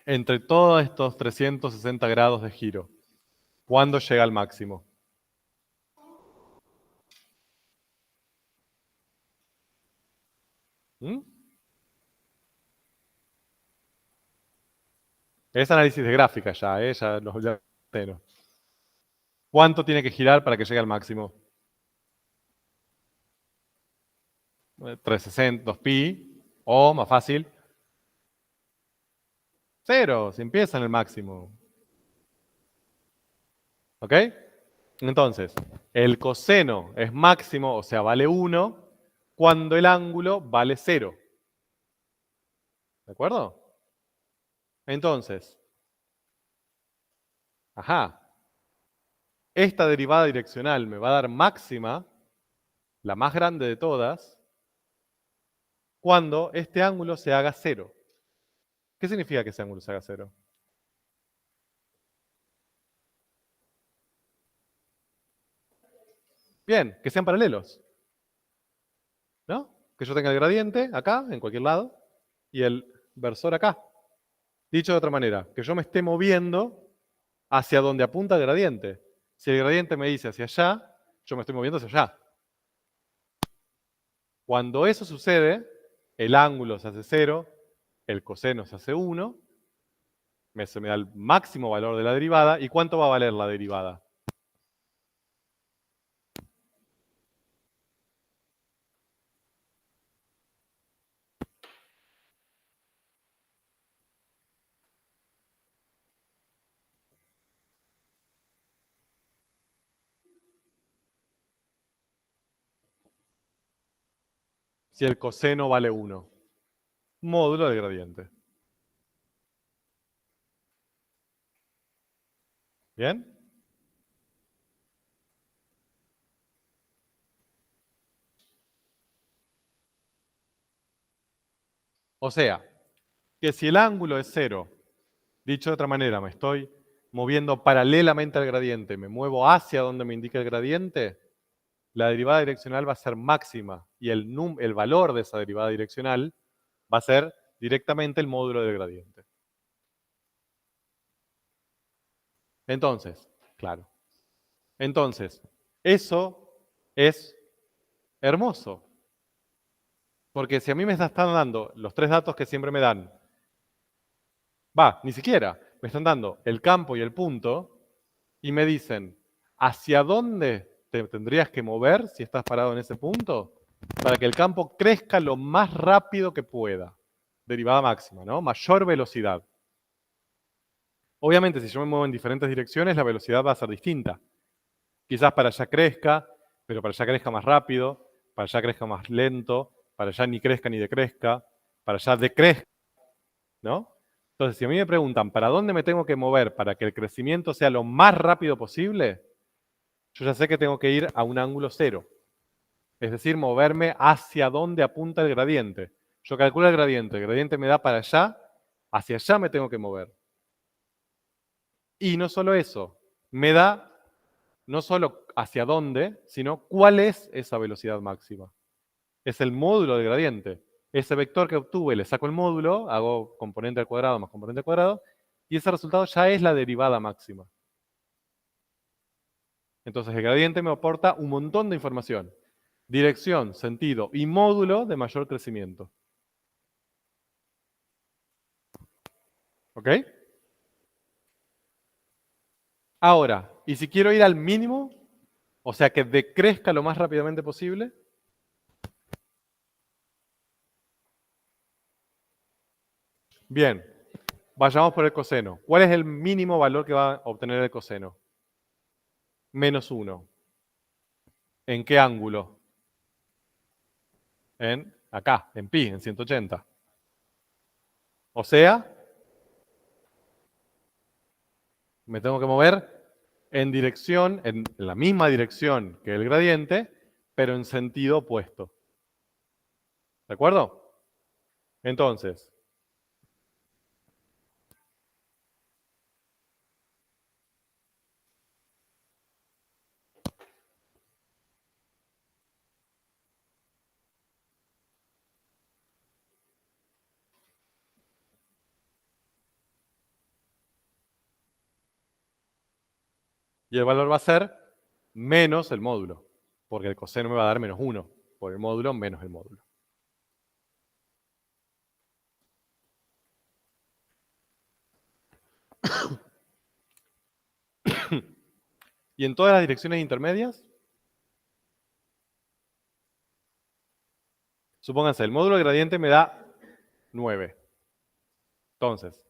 Entre todos estos 360 grados de giro, ¿cuándo llega al máximo? ¿Mm? Es análisis de gráfica ya, ¿eh? Ya los coseno. ¿Cuánto tiene que girar para que llegue al máximo? 360, 2pi, o más fácil, 0, si empieza en el máximo. ¿Ok? Entonces, el coseno es máximo, o sea, vale 1, cuando el ángulo vale 0. ¿De acuerdo? Entonces, ajá, esta derivada direccional me va a dar máxima, la más grande de todas, cuando este ángulo se haga 0. ¿Qué significa que ese ángulo se haga 0? Bien, que sean paralelos, ¿no? Que yo tenga el gradiente acá, en cualquier lado, y el versor acá. Dicho de otra manera, que yo me esté moviendo hacia donde apunta el gradiente. Si el gradiente me dice hacia allá, yo me estoy moviendo hacia allá. Cuando eso sucede, el ángulo se hace 0, el coseno se hace 1, se me da el máximo valor de la derivada. ¿Y cuánto va a valer la derivada? Si el coseno vale 1, módulo del gradiente. ¿Bien? O sea, que si el ángulo es 0, dicho de otra manera, me estoy moviendo paralelamente al gradiente, me muevo hacia donde me indica el gradiente, la derivada direccional va a ser máxima y el valor de esa derivada direccional va a ser directamente el módulo del gradiente. Entonces, claro. Entonces, eso es hermoso. Porque si a mí me están dando los 3 datos que siempre me dan, ni siquiera, me están dando el campo y el punto, y me dicen, ¿hacia dónde te tendrías que mover si estás parado en ese punto? Para que el campo crezca lo más rápido que pueda. Derivada máxima, ¿no? Mayor velocidad. Obviamente, si yo me muevo en diferentes direcciones, la velocidad va a ser distinta. Quizás para allá crezca, pero para allá crezca más rápido, para allá crezca más lento, para allá ni crezca ni decrezca, para allá decrezca, ¿no? Entonces, si a mí me preguntan, ¿para dónde me tengo que mover para que el crecimiento sea lo más rápido posible? Yo ya sé que tengo que ir a un ángulo 0. Es decir, moverme hacia donde apunta el gradiente. Yo calculo el gradiente me da para allá, hacia allá me tengo que mover. Y no solo eso, me da no solo hacia dónde, sino cuál es esa velocidad máxima. Es el módulo del gradiente. Ese vector que obtuve, le saco el módulo, hago componente al cuadrado más componente al cuadrado, y ese resultado ya es la derivada máxima. Entonces el gradiente me aporta un montón de información. Dirección, sentido y módulo de mayor crecimiento. ¿Ok? Ahora, ¿y si quiero ir al mínimo? O sea, que decrezca lo más rápidamente posible. Bien, Vayamos por el coseno. ¿Cuál es el mínimo valor que va a obtener el coseno? Menos 1. ¿En qué ángulo? Acá, en pi, en 180. O sea, me tengo que mover en dirección, en la misma dirección que el gradiente, pero en sentido opuesto. ¿De acuerdo? Entonces, y el valor va a ser menos el módulo, porque el coseno me va a dar menos 1 por el módulo menos el módulo. ¿Y en todas las direcciones intermedias? Supónganse, el módulo del gradiente me da 9. Entonces,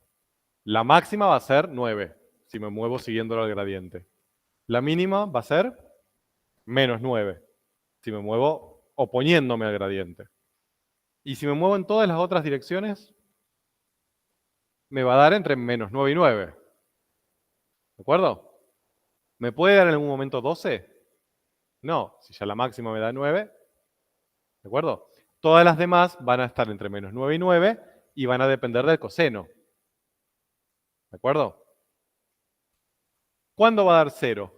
la máxima va a ser 9, si me muevo siguiendo el gradiente. La mínima va a ser menos 9, si me muevo oponiéndome al gradiente. Y si me muevo en todas las otras direcciones, me va a dar entre menos 9 y 9. ¿De acuerdo? ¿Me puede dar en algún momento 12? No, si ya la máxima me da 9. ¿De acuerdo? Todas las demás van a estar entre menos 9 y 9 y van a depender del coseno. ¿De acuerdo? ¿Cuándo va a dar 0?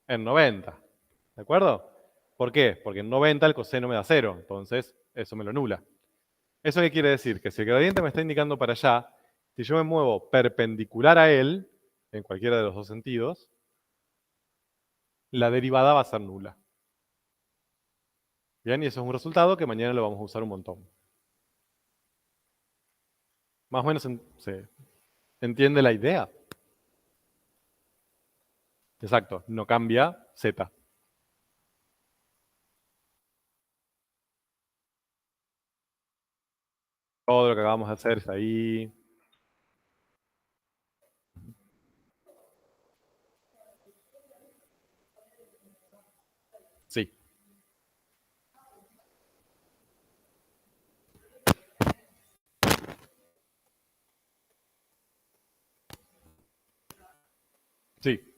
En 90. ¿De acuerdo? ¿Por qué? Porque en 90 el coseno me da 0. Entonces, eso me lo anula. ¿Eso qué quiere decir? Que si el gradiente me está indicando para allá, si yo me muevo perpendicular a él, en cualquiera de los dos sentidos, la derivada va a ser nula. Bien, y eso es un resultado que mañana lo vamos a usar un montón. Más o menos se entiende la idea. Exacto, no cambia z. Todo lo que acabamos de hacer está ahí. Sí. Sí.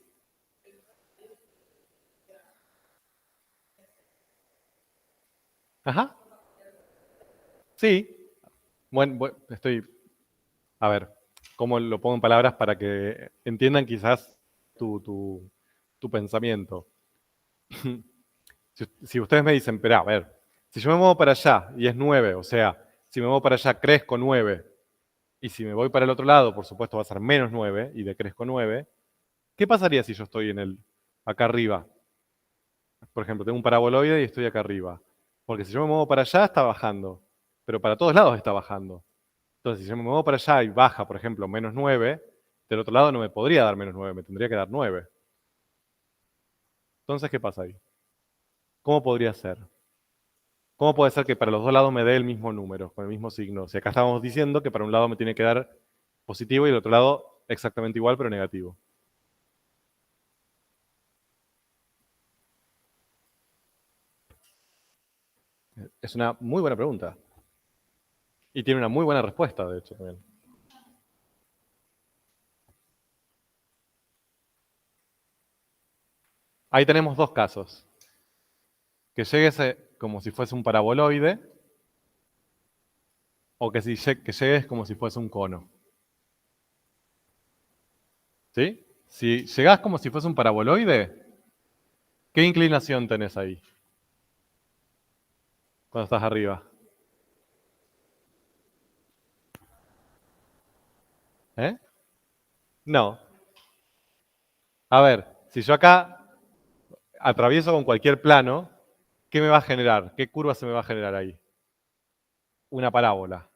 Ajá. Sí. Bueno, estoy... A ver, ¿cómo lo pongo en palabras para que entiendan quizás tu pensamiento? Si ustedes me dicen, pero a ver, si yo me muevo para allá y es 9, o sea, si me muevo para allá crezco 9, y si me voy para el otro lado, por supuesto va a ser menos 9 y decrezco 9, ¿qué pasaría si yo estoy acá arriba? Por ejemplo, tengo un paraboloide y estoy acá arriba. Porque si yo me muevo para allá, está bajando. Pero para todos lados está bajando. Entonces, si yo me muevo para allá y baja, por ejemplo, menos 9, del otro lado no me podría dar menos 9, me tendría que dar 9. Entonces, ¿qué pasa ahí? ¿Cómo podría ser? ¿Cómo puede ser que para los dos lados me dé el mismo número, con el mismo signo? Si acá estábamos diciendo que para un lado me tiene que dar positivo y el otro lado exactamente igual, pero negativo. Es una muy buena pregunta. Y tiene una muy buena respuesta, de hecho, también. Ahí tenemos dos casos. Que llegues como si fuese un paraboloide o que llegues como si fuese un cono. ¿Sí? Si llegás como si fuese un paraboloide, ¿qué inclinación tenés ahí? Cuando estás arriba. ¿Eh? No. A ver, si yo acá atravieso con cualquier plano, ¿qué me va a generar? ¿Qué curva se me va a generar ahí? Una parábola.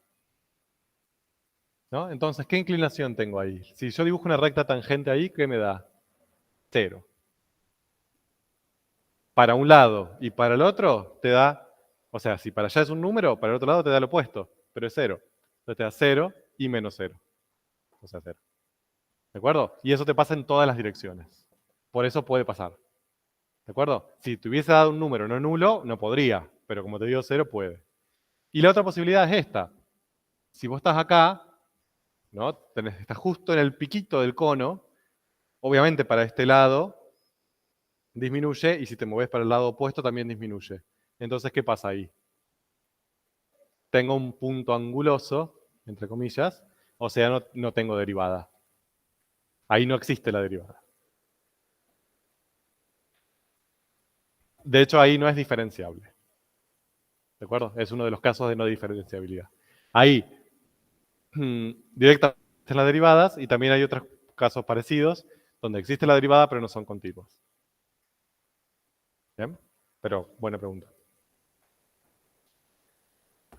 ¿No? Entonces, ¿qué inclinación tengo ahí? Si yo dibujo una recta tangente ahí, ¿qué me da? 0. Para un lado y para el otro te da, o sea, si para allá es un número, para el otro lado te da lo opuesto, pero es 0. Entonces te da 0 y menos 0. O sea, 0. ¿De acuerdo? Y eso te pasa en todas las direcciones. Por eso puede pasar. ¿De acuerdo? Si te hubiese dado un número no nulo, no podría. Pero como te digo 0, puede. Y la otra posibilidad es esta. Si vos estás acá, ¿no? Estás justo en el piquito del cono, obviamente para este lado disminuye y si te mueves para el lado opuesto también disminuye. Entonces, ¿qué pasa ahí? Tengo un punto anguloso, entre comillas, o sea, no tengo derivada. Ahí no existe la derivada. De hecho, ahí no es diferenciable. ¿De acuerdo? Es uno de los casos de no diferenciabilidad. Ahí, directamente en las derivadas, y también hay otros casos parecidos, donde existe la derivada, pero no son contiguos. ¿Bien? Pero, buena pregunta.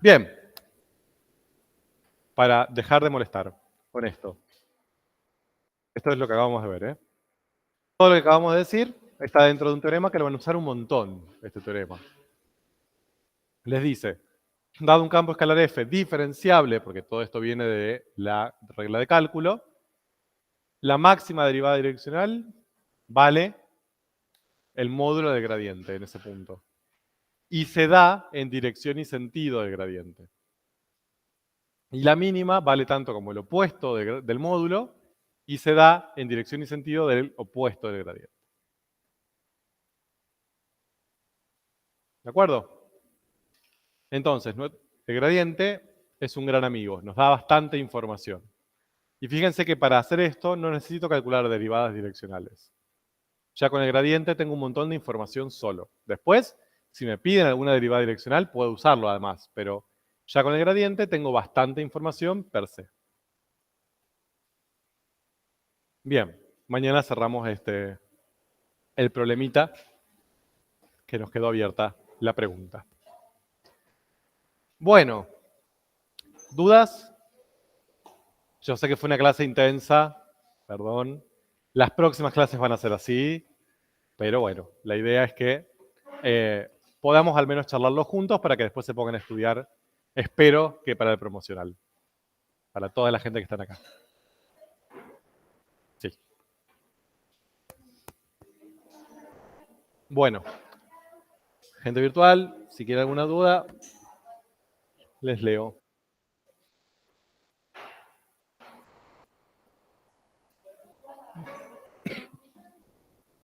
Bien. Para dejar de molestar con esto. Esto es lo que acabamos de ver, ¿eh? Todo lo que acabamos de decir está dentro de un teorema que lo van a usar un montón, este teorema. Les dice, dado un campo escalar f diferenciable, porque todo esto viene de la regla de cálculo, la máxima derivada direccional vale el módulo del gradiente en ese punto. Y se da en dirección y sentido del gradiente. Y la mínima vale tanto como el opuesto del módulo y se da en dirección y sentido del opuesto del gradiente. ¿De acuerdo? Entonces, el gradiente es un gran amigo, nos da bastante información. Y fíjense que para hacer esto no necesito calcular derivadas direccionales. Ya con el gradiente tengo un montón de información solo. Después, si me piden alguna derivada direccional, puedo usarlo además, pero ya con el gradiente tengo bastante información per se. Bien, mañana cerramos el problemita que nos quedó abierta la pregunta. Bueno, ¿dudas? Yo sé que fue una clase intensa, perdón. Las próximas clases van a ser así, pero bueno, la idea es que podamos al menos charlarlo juntos para que después se pongan a estudiar, espero que para el promocional, para toda la gente que están acá. Sí. Bueno, gente virtual, si quieren alguna duda, les leo.